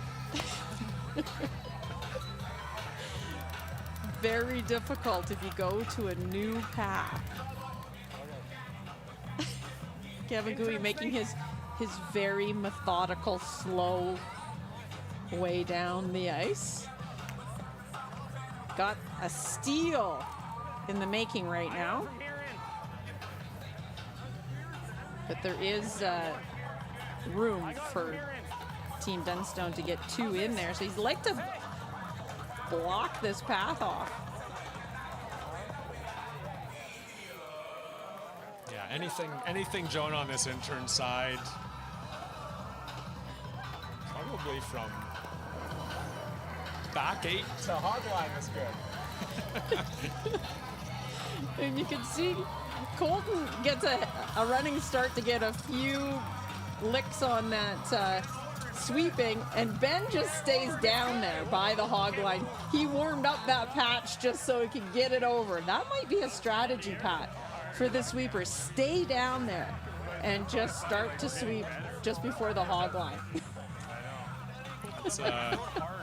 Very difficult if you go to a new path. Kevin Gooey making his very methodical, slow way down the ice. Got a steal in the making right now. But there is room for Team Dunstone to get 2 in there. So he's like to block this path off. Yeah, anything Joan on this intern side. Probably from back 8 to hog line is good. And you can see Colton gets a running start to get a few licks on that sweeping, and Ben just stays down there by the hog line. He warmed up that patch just so he could get it over. That might be a strategy, Pat, for the sweepers. Stay down there and just start to sweep just before the hog line.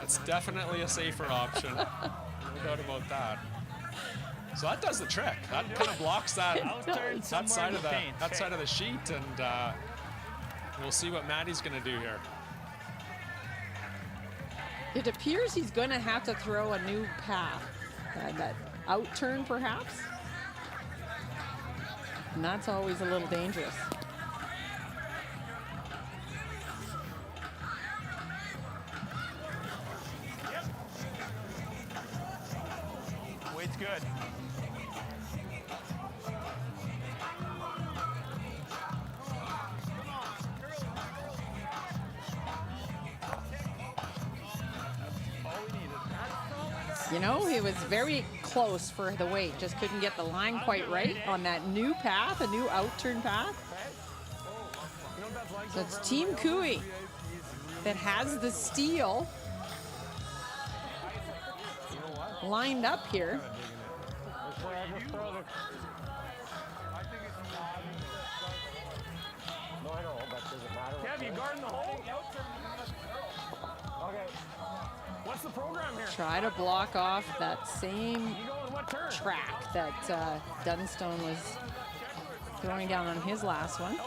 It's definitely a safer option. No doubt about that. So that does the trick. That kind of blocks that side of the sheet, and we'll see what Maddie's going to do here. It appears he's going to have to throw a new path, that out turn perhaps, and that's always a little dangerous. Weight's good. You know, he was very close for the weight, just couldn't get the line quite right on that new path, a new out-turn path. So it's Team Cooey that has the steal lined up here. Kev, you guarding the hole? Okay. What's the program here? Try to block off that same You going what turn? track that Dunstone was throwing down on his last one.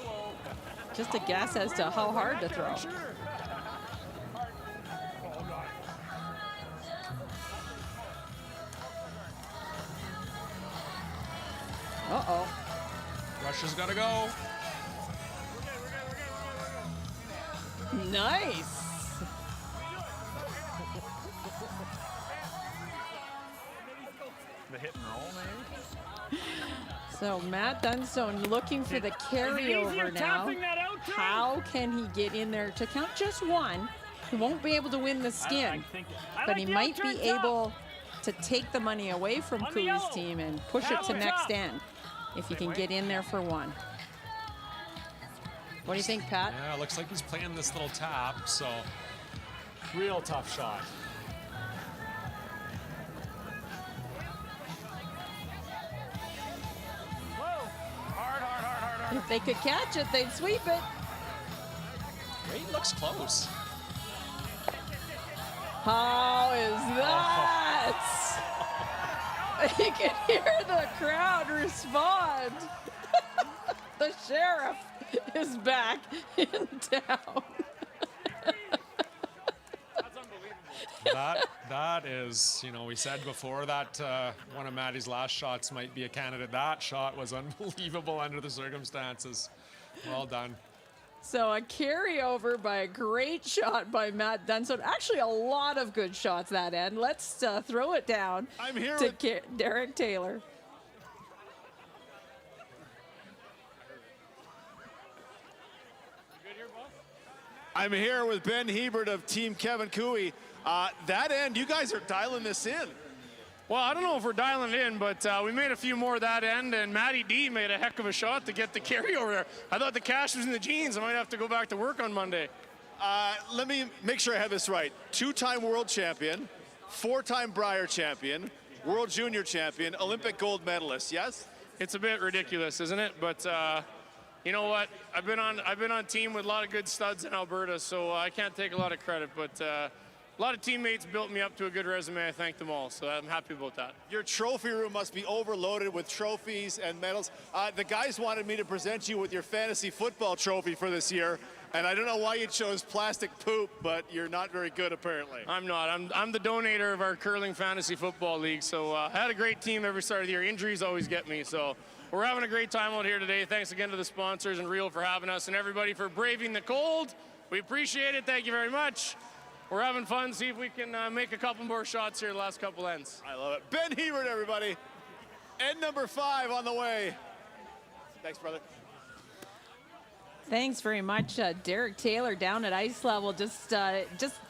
Just a guess as to how hard to throw. Uh-oh. Russia's got to go. Nice. The hit and roll, maybe? So Matt Dunstone looking for the carryover now. How can he get in there to count just one? He won't be able to win the skin, but he might be able to take the money away from Cooey's team and push it to next end if he can get in there for one. What do you think, Pat? Yeah, it looks like he's playing this little tap, so real tough shot. If they could catch it, they'd sweep it. Wade looks close. How is that? You can hear the crowd respond. The sheriff is back in town. That is, you know, we said before that one of Maddie's last shots might be a candidate. That shot was unbelievable under the circumstances. Well done. So a carryover by a great shot by Matt Dunstone. Actually, a lot of good shots that end. Let's throw it down to Derek Taylor. I'm here with Ben Hebert of Team Kevin Cooey. That end, you guys are dialing this in. Well, I don't know if we're dialing it in, but we made a few more that end, and Matty D made a heck of a shot to get the carryover there. I thought the cash was in the jeans. I might have to go back to work on Monday. Let me make sure I have this right. 2-time world champion, 4-time Brier champion, world junior champion, Olympic gold medalist, yes? It's a bit ridiculous, isn't it? But you know what? I've been on team with a lot of good studs in Alberta, so I can't take a lot of credit, but a lot of teammates built me up to a good resume. I thank them all, so I'm happy about that. Your trophy room must be overloaded with trophies and medals. The guys wanted me to present you with your fantasy football trophy for this year, and I don't know why you chose plastic poop, but you're not very good apparently. I'm not. I'm the donator of our curling fantasy football league, so I had a great team every start of the year. Injuries always get me, so we're having a great time out here today. Thanks again to the sponsors and Real for having us, and everybody for braving the cold. We appreciate it. Thank you very much. We're having fun. See if we can make a couple more shots here the last couple ends. I love it. Ben Hebert, everybody. End number 5 on the way. Thanks, brother. Thanks very much, Derek Taylor down at ice level. Just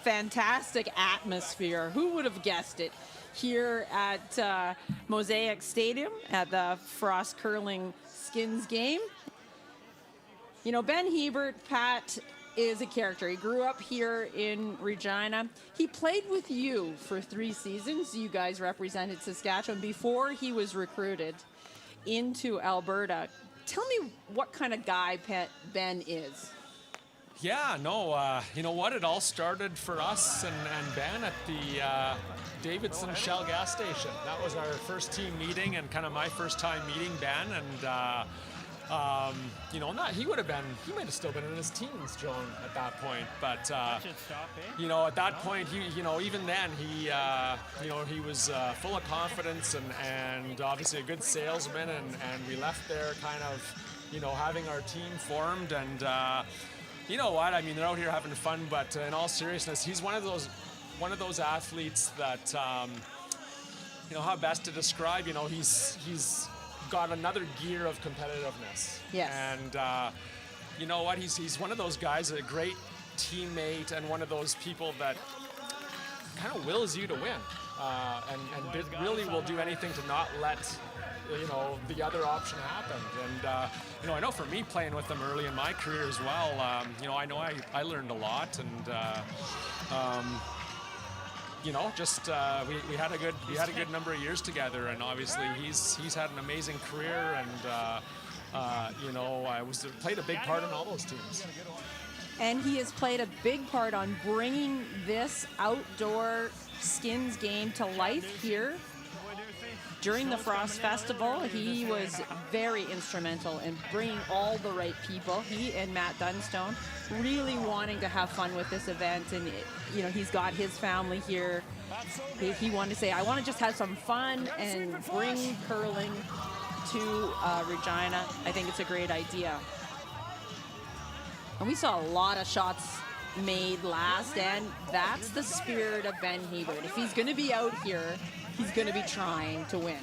fantastic atmosphere. Who would have guessed it? Here at Mosaic Stadium at the Frost Curling Skins game. You know, Ben Hebert, Pat, is a character. He grew up here in Regina. He played with you for 3 seasons. You guys represented Saskatchewan before he was recruited into Alberta. Tell me what kind of guy Ben is. Yeah, no, you know what? It all started for us and Ben at the Davidson Shell gas station. That was our first team meeting and kind of my first time meeting Ben. And you know, he might have still been in his teens, Joan, at that point. But you know, at that point, even then, he was full of confidence and obviously a good salesman. And we left there kind of, having our team formed. And you know what? I mean, they're out here having fun. But in all seriousness, he's one of those athletes that, how best to describe? He's got another gear of competitiveness. Yes. And you know what? He's one of those guys, a great teammate, and one of those people that kind of wills you to win, and really will do anything to not let the other option happen. And I know for me playing with them early in my career as well, I know I learned a lot, and we had a good number of years together, and obviously he's had an amazing career, and I played a big part in all those teams. And he has played a big part on bringing this outdoor skins game to life here. During the Frost Festival, he was very instrumental in bringing all the right people. He and Matt Dunstone really wanting to have fun with this event, and he's got his family here. He wanted to say, I want to just have some fun and bring curling to Regina. I think it's a great idea. And we saw a lot of shots made last, and that's the spirit of Ben Hebert. If he's going to be out here, he's going to be trying to win.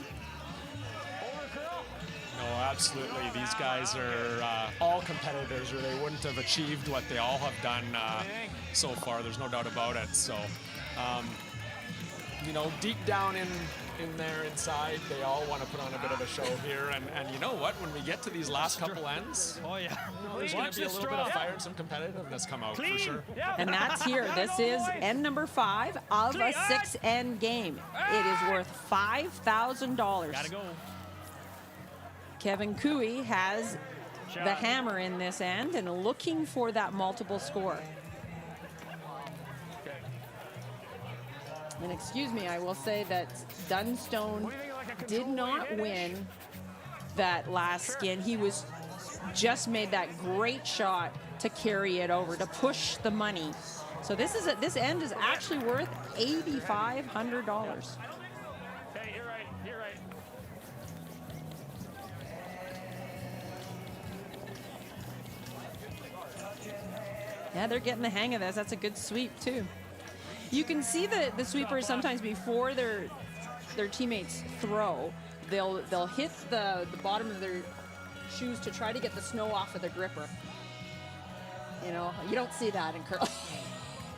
No, absolutely. These guys are all competitors, or they wouldn't have achieved what they all have done so far. There's no doubt about it. So, deep down in there inside, they all want to put on a bit of a show here. And you know what? When we get to these last couple ends, there's going to be a little bit of fire and some competitiveness come out for sure. And that's here. This is end number 5 of a 6-end game. It is worth $5,000. Gotta go. Kevin Cooey has the hammer in this end and looking for that multiple score. And excuse me, I will say that Dunstone did not win that last skin. He was just made that great shot to carry it over, to push the money. So this end is actually worth $8,500. Hey, you're right. You're right. Yeah, they're getting the hang of this. That's a good sweep too. You can see the sweepers sometimes before their teammates throw. They'll hit the bottom of their shoes to try to get the snow off of the gripper. You know, you don't see that in curling.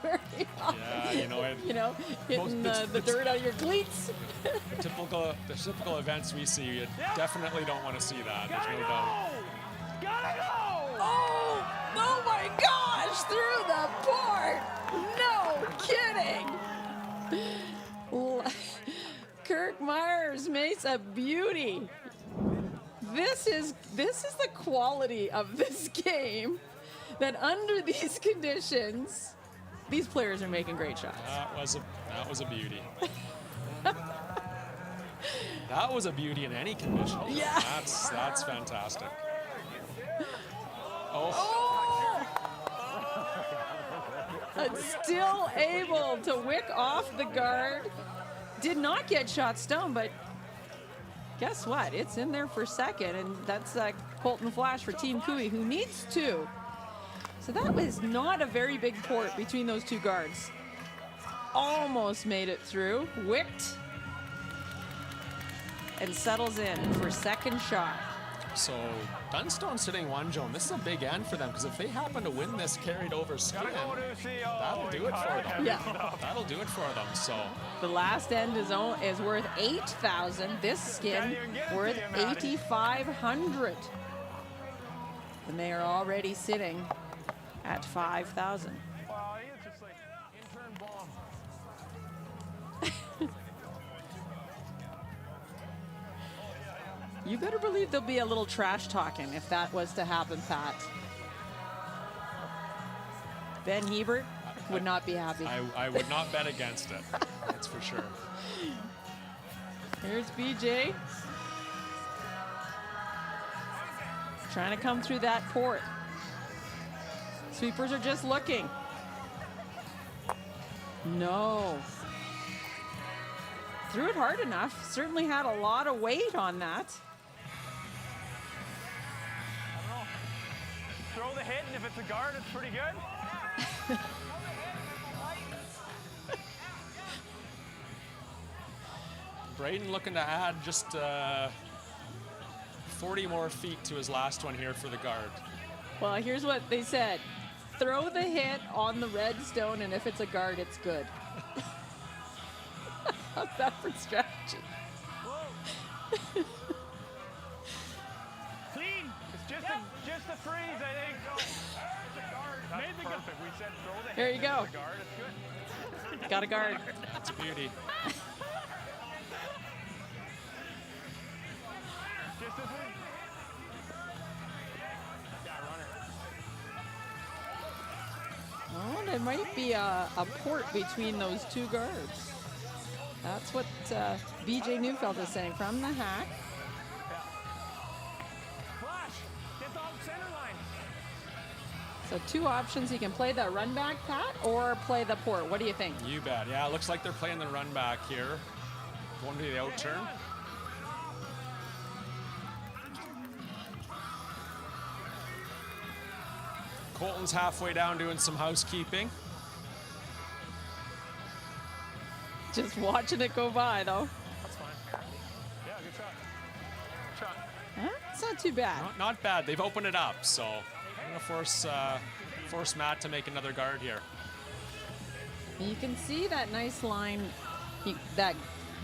Very often. Yeah, you know, hitting the dirt out of your cleats. the typical events we see, you definitely don't want to see that. There's no doubt. Gotta go! Oh my gosh, through the port. No kidding. Kirk Myers makes a beauty. This is the quality of this game, that under these conditions, these players are making great shots. That was a beauty. That was a beauty in any condition. Yeah. That's fantastic. And still able to wick off the guard. Did not get shot stone, but guess what? It's in there for second, and that's Colton Flash for Team Cooey, who needs 2. So that was not a very big port between those two guards. Almost made it through, wicked, and settles in for second shot. So Dunstone sitting 1, Joan. This is a big end for them, because if they happen to win this carried over skin, that'll do it for them. Yeah. That'll do it for them. So the last end is worth $8,000. This skin worth $8,500. And they are already sitting at $5,000. Well, it's just like intern bomb. You better believe there'll be a little trash talking if that was to happen, Pat. Ben Hebert would not be happy. I would not bet against it. That's for sure. Here's BJ. Trying to come through that port. Sweepers are just looking. No. Threw it hard enough. Certainly had a lot of weight on that. I don't know. Throw the hit, and if it's a guard, it's pretty good. Braden looking to add just 40 more feet to his last one here for the guard. Well, here's what they said. Throw the hit on the red stone, and if it's a guard, it's good. How's that for strategy? Clean. It's just a freeze, I think. No, it's a guard. That's perfect. We said throw the hit. There you go. It's a guard. It's good. Got a guard. That's a beauty. Just a freeze. Oh, there might be a port between those two guards. That's what BJ Neufeld is saying from the hack. Flash. Get the center line. So 2 options. You can play the run back, Pat, or play the port. What do you think? You bet. Yeah, it looks like they're playing the run back here. Going to the out turn. Colton's halfway down doing some housekeeping. Just watching it go by, though. That's fine. Yeah, good shot. Good shot. Huh? It's not too bad. Not bad. They've opened it up, so I'm going to force Matt to make another guard here. You can see that nice line, that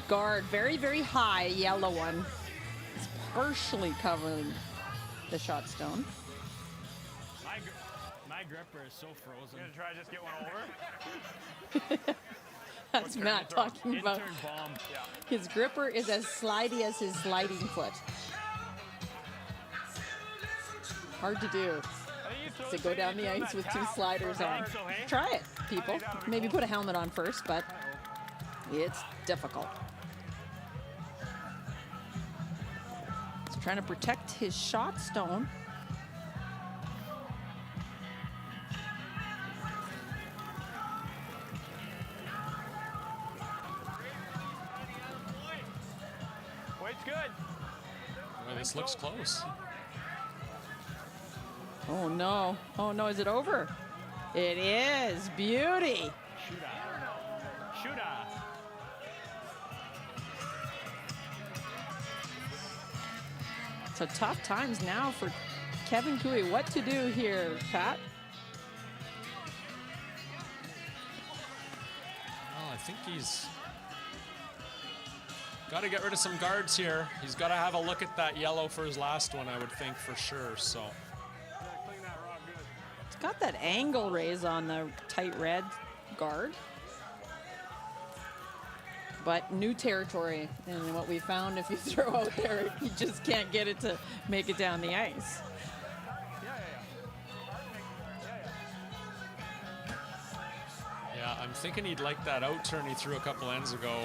guard, very, very high, yellow one. It's partially covering the shot stone. My gripper is so frozen. You gonna try to just get one over? That's Matt talking about. Intern bomb. Yeah. His gripper is as slidey as his sliding foot. Hard to do. To go down the ice with 2 sliders on. Try it, people. Maybe put a helmet on first, but It's difficult. He's trying to protect his shot stone. Weight's good. Well, this looks close. Oh no. Oh no, is it over? It is. Beauty. Shooter. So tough times now for Kevin Cooey. What to do here, Pat? Well, I think he's got to get rid of some guards here. He's got to have a look at that yellow for his last one, I would think, for sure. So Clean that rock good. It's got that angle raise on the tight red guard. But new territory, and what we found, if you throw out there, you just can't get it to make it down the ice. yeah, I'm thinking he'd like that out turn he threw a couple ends ago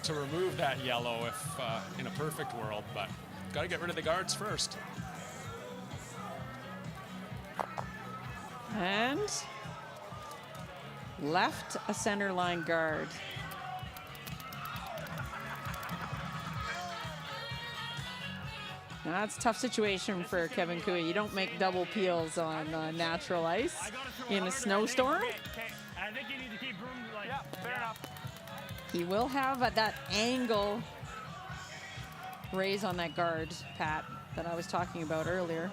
to remove that yellow if in a perfect world, but got to get rid of the guards first. And left a center line guard. Now that's a tough situation for Kevin Cooey. You don't make double peels on natural ice in a snowstorm. Okay. I think you need to keep room. Like, yeah, fair enough. He will have that angle raise on that guard, Pat, that I was talking about earlier.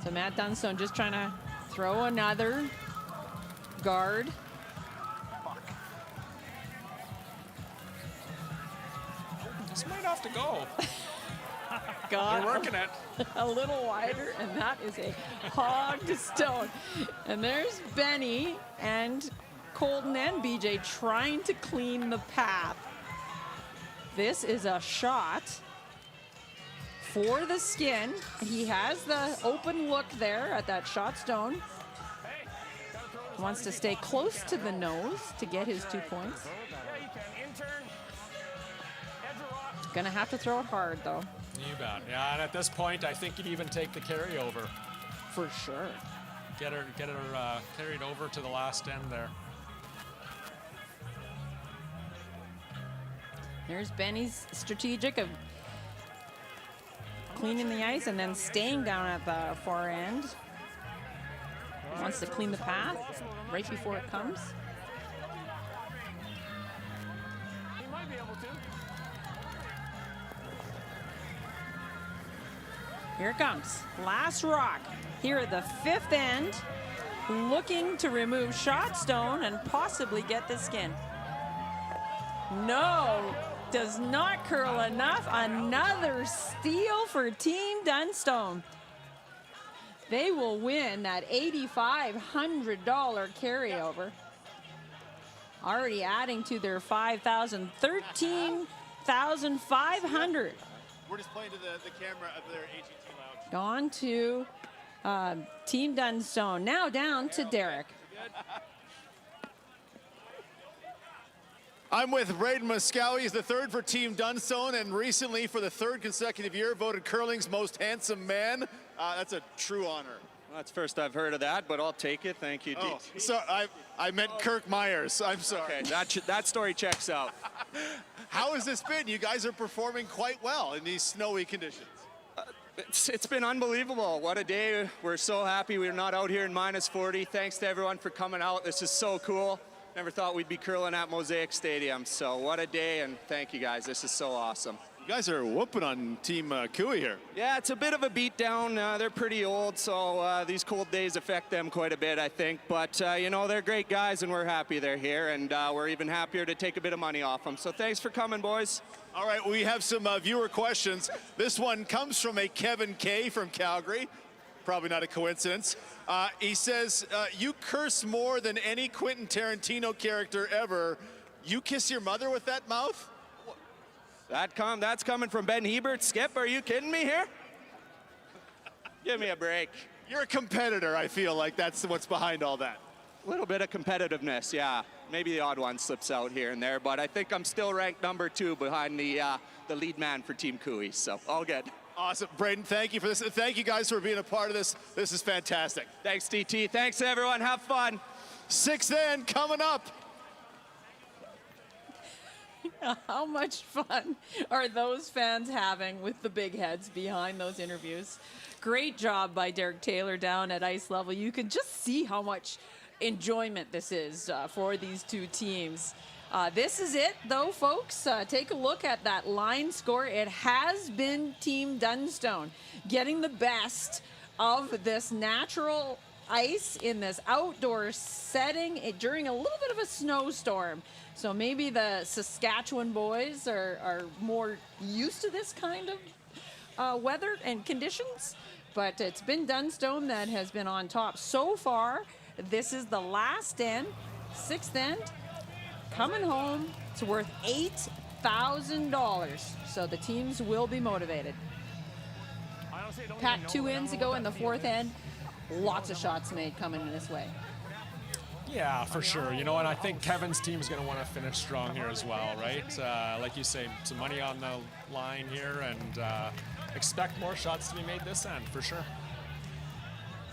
So Matt Dunstone just trying to throw another guard. This might have to go. God, They're working it. a little wider, and that is a hogged stone. And there's Benny and Colton and BJ trying to clean the path. This is a shot for the skin. He has the open look there at that shot stone. Wants to stay close to the nose to get his 2 points. Yeah, you can. Intern. Edge of rock. Gonna have to throw it hard though. You bet. Yeah, and at this point, I think you'd even take the carryover. For sure. Get her carried over to the last end there. There's Benny's strategic of cleaning the ice and then staying down at the far end. Wants to clean the path right before it comes. He might be able to. Here it comes. Last rock here at the fifth end. Looking to remove shot stone and possibly get the skin. No, does not curl enough. Another steal for Team Dunstone. They will win that $8,500 carryover. Already adding to their $5,000, $13,500. We're just playing to the camera of their AGT lounge. Gone to Team Dunstone. Now down to Derek. I'm with Braden Moskowy. He's the third for Team Dunstone, and recently, for the third consecutive year, voted curling's most handsome man. That's a true honor. Well, that's first I've heard of that, but I'll take it. Thank you. Oh, so I meant Kirk Myers. I'm sorry. Okay, that story checks out. How has this been? You guys are performing quite well in these snowy conditions. It's been unbelievable. What a day. We're so happy we're not out here in -40. Thanks to everyone for coming out. This is so cool. Never thought we'd be curling at Mosaic Stadium. So what a day, and thank you guys. This is so awesome. You guys are whooping on Team Cooey here. Yeah, it's a bit of a beatdown. They're pretty old, so these cold days affect them quite a bit, I think. But, you know, they're great guys, and we're happy they're here, and we're even happier to take a bit of money off them. So thanks for coming, boys. All right, we have some viewer questions. This one comes from a Kevin K. from Calgary. Probably not a coincidence. He says, you curse more than any Quentin Tarantino character ever. You kiss your mother with that mouth? That's coming from Ben Hebert. Skip, are you kidding me here? Give me a break. You're a competitor, I feel like that's what's behind all that. little bit of competitiveness, yeah. Maybe the odd one slips out here and there, but I think I'm still ranked number 2 behind the lead man for Team Cooey, so all good. Awesome. Braden, thank you for this. Thank you guys for being a part of this. This is fantastic. Thanks, DT. Thanks, everyone. Have fun. 6th end coming up. How much fun are those fans having with the big heads behind those interviews? Great job by Derek Taylor down at ice level. You can just see how much enjoyment this is for these two teams. This is it, though, folks. Take a look at that line score. It has been Team Dunstone getting the best of this natural ice in this outdoor setting during a little bit of a snowstorm. So maybe the Saskatchewan boys are more used to this kind of weather and conditions, but it's been Dunstone that has been on top so far. This is the last end, 6th end, coming home. It's worth $8,000, so the teams will be motivated. Pat 2 ends ago in the 4th end. Lots of shots made coming this way. Yeah, for sure. You know, and I think Kevin's team is going to want to finish strong here as well, right? Like you say, some money on the line here, and expect more shots to be made this end, for sure.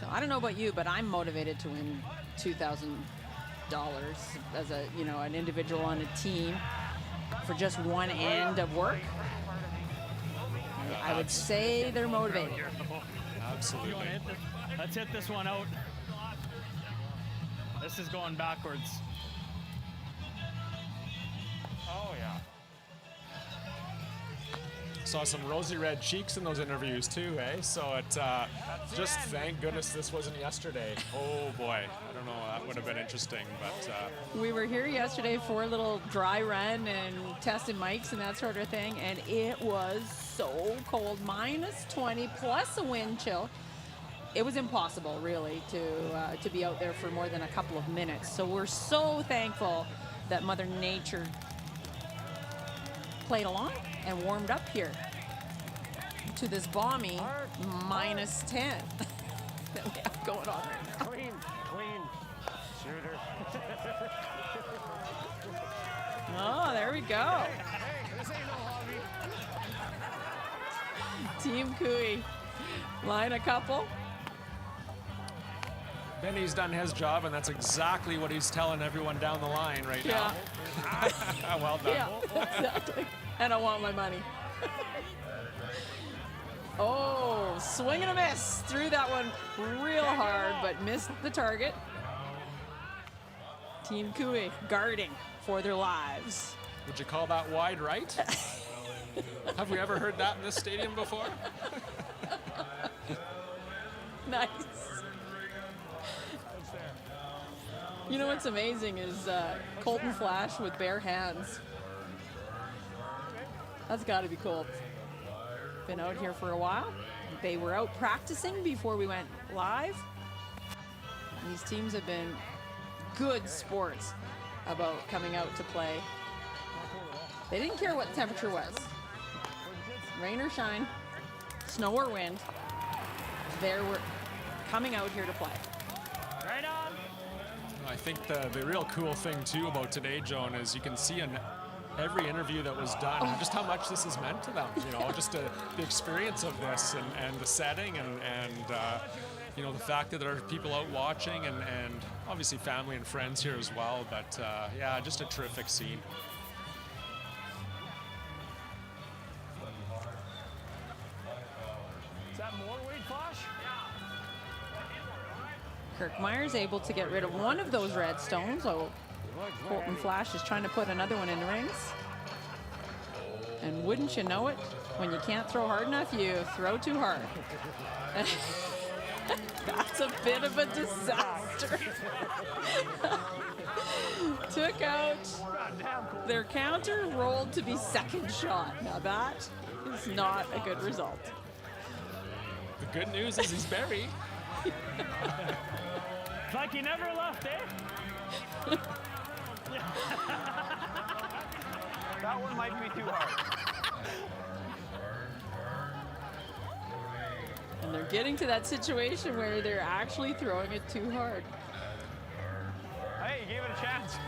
So I don't know about you, but I'm motivated to win $2,000 as a, you know, an individual on a team for just one end of work. I would say they're motivated. Absolutely. Let's hit this one out. This is going backwards. Oh, yeah. Saw some rosy red cheeks in those interviews too, eh? So it just thank goodness this wasn't yesterday. Oh boy, I don't know, that would have been interesting, but we were here yesterday for a little dry run and tested mics and that sort of thing, and it was so cold, -20 plus a wind chill. It was impossible, really, to be out there for more than a couple of minutes. So we're so thankful that Mother Nature played along and warmed up here to this balmy -10 that we have going on right now. Clean shooter. Oh, there we go. Hey, this ain't no hobby. Team Cooey, line a couple. Benny's done his job, and that's exactly what he's telling everyone down the line right now. Well done. Yeah, exactly. And I want my money. Oh, swing and a miss. Threw that one real hard, but missed the target. Team Cooey guarding for their lives. Would you call that wide right? Have we ever heard that in this stadium before? Nice. You know what's amazing is Colton Flash with bare hands. That's got to be cool. Been out here for a while. They were out practicing before we went live. And these teams have been good sports about coming out to play. They didn't care what the temperature was. Rain or shine, snow or wind, they were coming out here to play. Right on. I think the real cool thing too about today, Joan, is you can see in every interview that was done just how much this has meant to them. You know, just the experience of this and the setting and you know, the fact that there are people out watching and obviously family and friends here as well. But yeah, just a terrific scene. Is that more weight, Flash? Kirk Meyer's able to get rid of one of those red stones. So Colton Flash is trying to put another one in the rings. And wouldn't you know it, when you can't throw hard enough, you throw too hard. That's a bit of a disaster. Took out their counter, rolled to be second shot. Now that is not a good result. The good news is he's buried. It's like he never left, eh? That one might be too hard. And they're getting to that situation where they're actually throwing it too hard. a chance.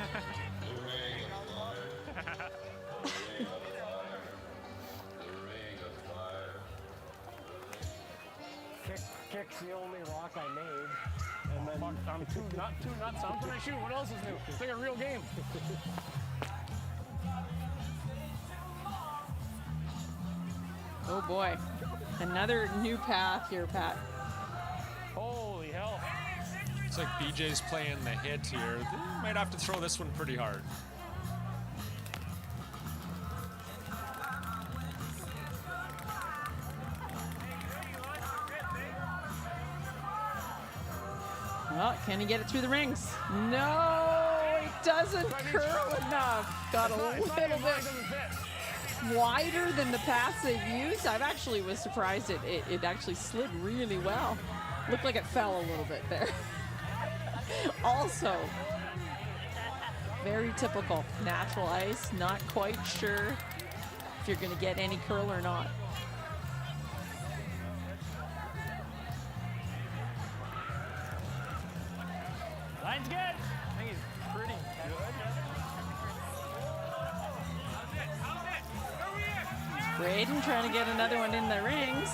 Kick's the only rock I made. And then I'm too nuts. I'm gonna shoot. What else is new? It's like a real game. Oh boy. Another new path here, Pat. Holy hell. Looks like BJ's playing the hit here. They might have to throw this one pretty hard. Well, can he get it through the rings? No, it doesn't curl enough. Got a little bit wider than the paths they've used. I actually was surprised it actually slid really well. Looked like it fell a little bit there. Also, very typical. Natural ice, not quite sure if you're going to get any curl or not. Line's good. I think he's pretty good. Braden trying to get another one in the rings.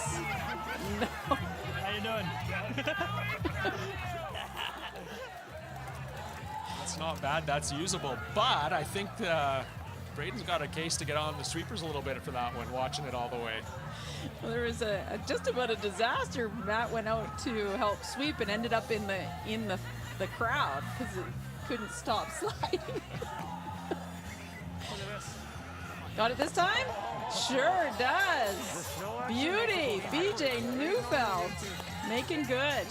No. How you doing? That's not bad. That's usable. But I think Braden's got a case to get on the sweepers a little bit for that one, watching it all the way. Well, there was just about a disaster. Matt went out to help sweep and ended up in the crowd because it couldn't stop sliding. Got it this time? Sure does. Beauty. BJ Neufeld making good.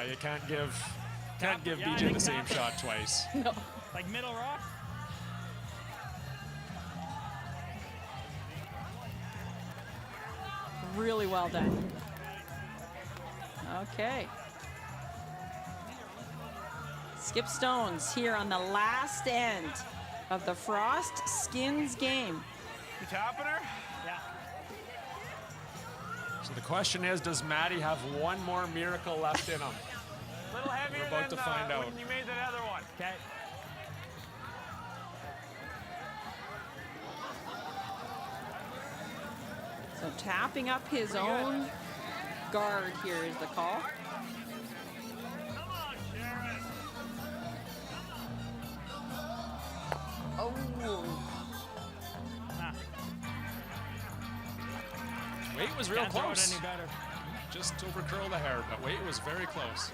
You can't give BJ the same shot twice. No. Like middle rock? Really well done. Okay. Skip Stones here on the last end of the Frost Skins game. You tapping her? Yeah. So the question is, does Matty have one more miracle left in him? A little heavier We're about than to find out. when you made that other one. Okay. So tapping up his own guard here is the call. Oh. Weight was real Can't throw it close. any better. Just over curl the hair, but Weight was very close.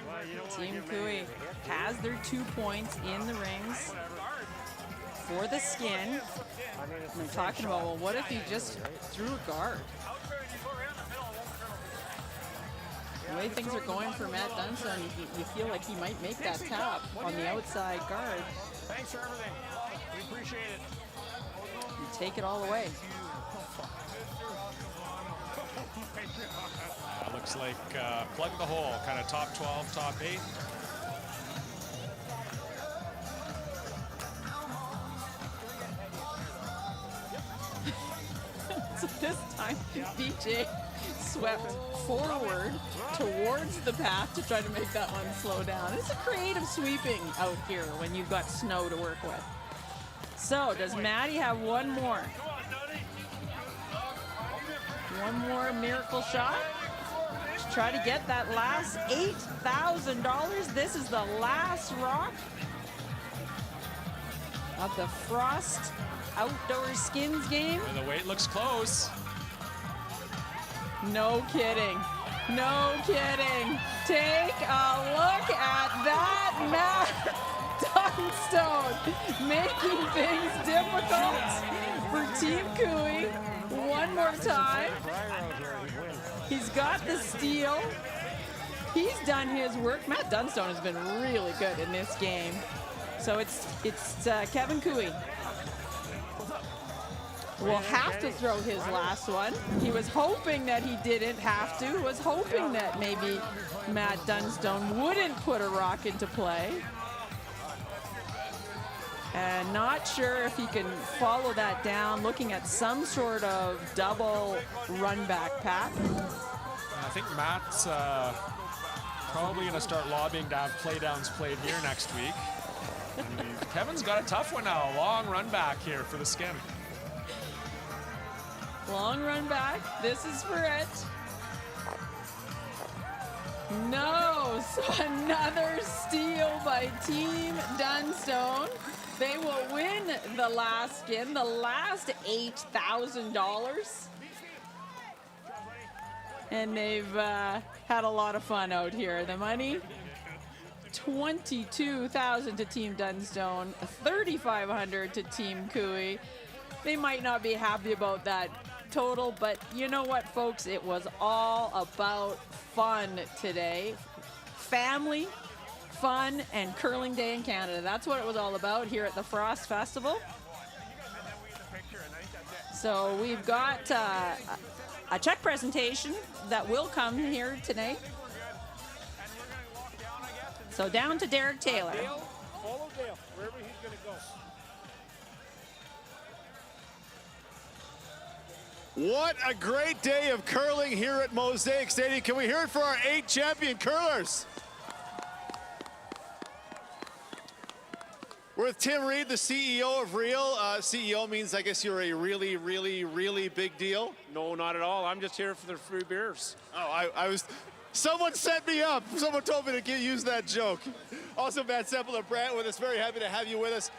Well, you don't wanna Team give Cooey has their 2 points in the rings for the skin. I'm talking about, well, what if he just threw a guard? The way things are going for Matt Dunstone, you feel like he might make that tap on the outside guard. Thanks for everything. We appreciate it. You take it all away. Looks like plug the hole, kind of top 12, top 8. So this time, BJ swept forward towards the path to try to make that one slow down. It's a creative sweeping out here when you've got snow to work with. So does Maddie have one more? One more miracle shot to try to get that last $8,000. This is the last rock of the Frost Outdoor Skins game. And the Weight looks close. No kidding. No kidding. Take a look at that, Matt Dunstone, making things difficult for Team Cooey. One more time. He's got the steal. He's done his work. Matt Dunstone has been really good in this game. So it's Kevin Cooey will have to throw his last one. He was hoping that he didn't have to. Was hoping that maybe Matt Dunstone wouldn't put a rock into play. And not sure if he can follow that down, looking at some sort of double run back path. I think Matt's Probably going to start lobbying to have playdowns played here next week. And Kevin's got a tough one now. A long run back here for the Skin. Long run back. This is for it. No, so another steal by Team Dunstone. They will win the last skin, the last $8,000. And they've had a lot of fun out here. The money, $22,000 to Team Dunstone, $3,500 to Team Cooey. They might not be happy about that total, but you know what, folks? It was all about fun today. Family, fun, and curling day in Canada. That's what it was all about here at the Frost Festival. So we've got a check presentation that will come here today. So down to Derek Taylor. Follow Dale, wherever he's going to go. What a great day of curling here at Mosaic Stadium. Can we hear it for our 8 champion curlers? We're with Tim Reed, the CEO of Real. CEO means, I guess, you're a really, really, really big deal. No, not at all. I'm just here for the free beers. Oh, I was, someone set me up. Someone told me to use that joke. Also, Matt Semple and Brant with us. Very happy to have you with us.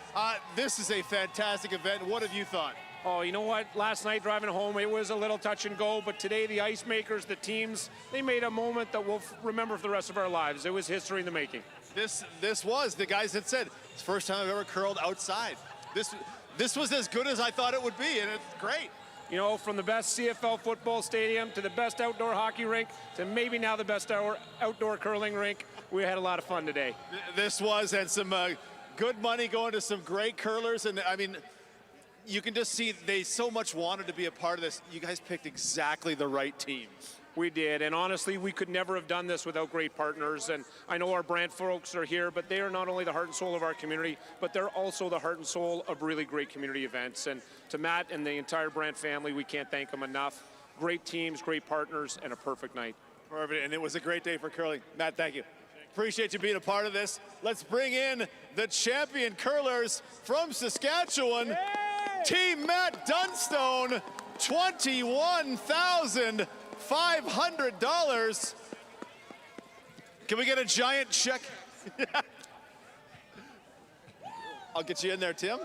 This is a fantastic event. What have you thought? Oh, you know what? Last night driving home, it was a little touch and go, but today the ice makers, the teams, they made a moment that we'll remember for the rest of our lives. It was history in the making. This was, the guys had said, it's the first time I've ever curled outside. This was as good as I thought it would be, and it's great. You know, from the best CFL football stadium to the best outdoor hockey rink to maybe now the best outdoor curling rink, we had a lot of fun today. This was, and some good money going to some great curlers, and I mean, you can just see they so much wanted to be a part of this. You guys picked exactly the right team. We did, and honestly, we could never have done this without great partners. And I know our Brant folks are here, but they are not only the heart and soul of our community, but they're also the heart and soul of really great community events. And to Matt and the entire Brant family, we can't thank them enough. Great teams, great partners, and a perfect night. Perfect, and it was a great day for curling. Matt, thank you. Appreciate you being a part of this. Let's bring in the champion curlers from Saskatchewan. Yay! Team Matt Dunstone, $21,500. Can we get a giant check? I'll get you in there, Tim.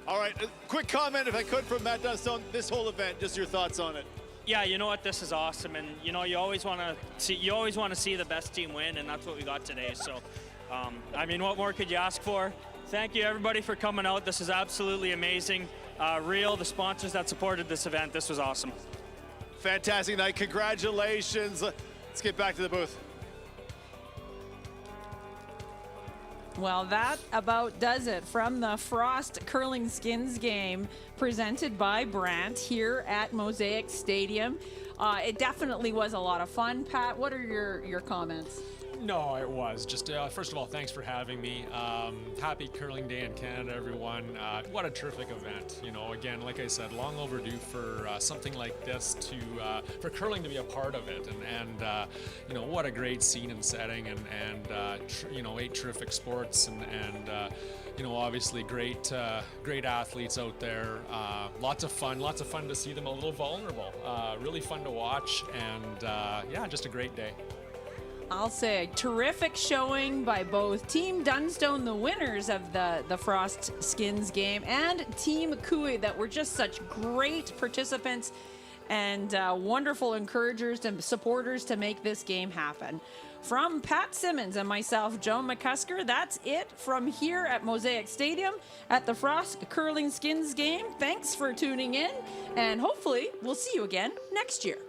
All right, a quick comment, if I could, from Matt Dunstone. This whole event, just your thoughts on it. Yeah, you know what? This is awesome, and you know you always want to see the best team win, and that's what we got today. So, I mean, what more could you ask for? Thank you, everybody, for coming out. This is absolutely amazing. Real, the sponsors that supported this event, this was awesome. Fantastic night. Congratulations. Let's get back to the booth. Well, that about does it from the Frost Curling Skins game presented by Brant here at Mosaic Stadium. It definitely was a lot of fun. Pat, what are your comments? No, it was. Just first of all, thanks for having me. Happy Curling Day in Canada, everyone. What a terrific event. You know, again, like I said, long overdue for something like this for curling to be a part of it. And you know, what a great scene and setting, and you know, 8 terrific sports, and you know, obviously great athletes out there. Lots of fun to see them a little vulnerable. Really fun to watch, and yeah, just a great day. I'll say terrific showing by both Team Dunstone, the winners of the Frost Skins game, and Team Cooey, that were just such great participants and wonderful encouragers and supporters to make this game happen. From Pat Simmons and myself, Joan McCusker, that's it from here at Mosaic Stadium at the Frost Curling Skins game. Thanks for tuning in, and hopefully we'll see you again next year.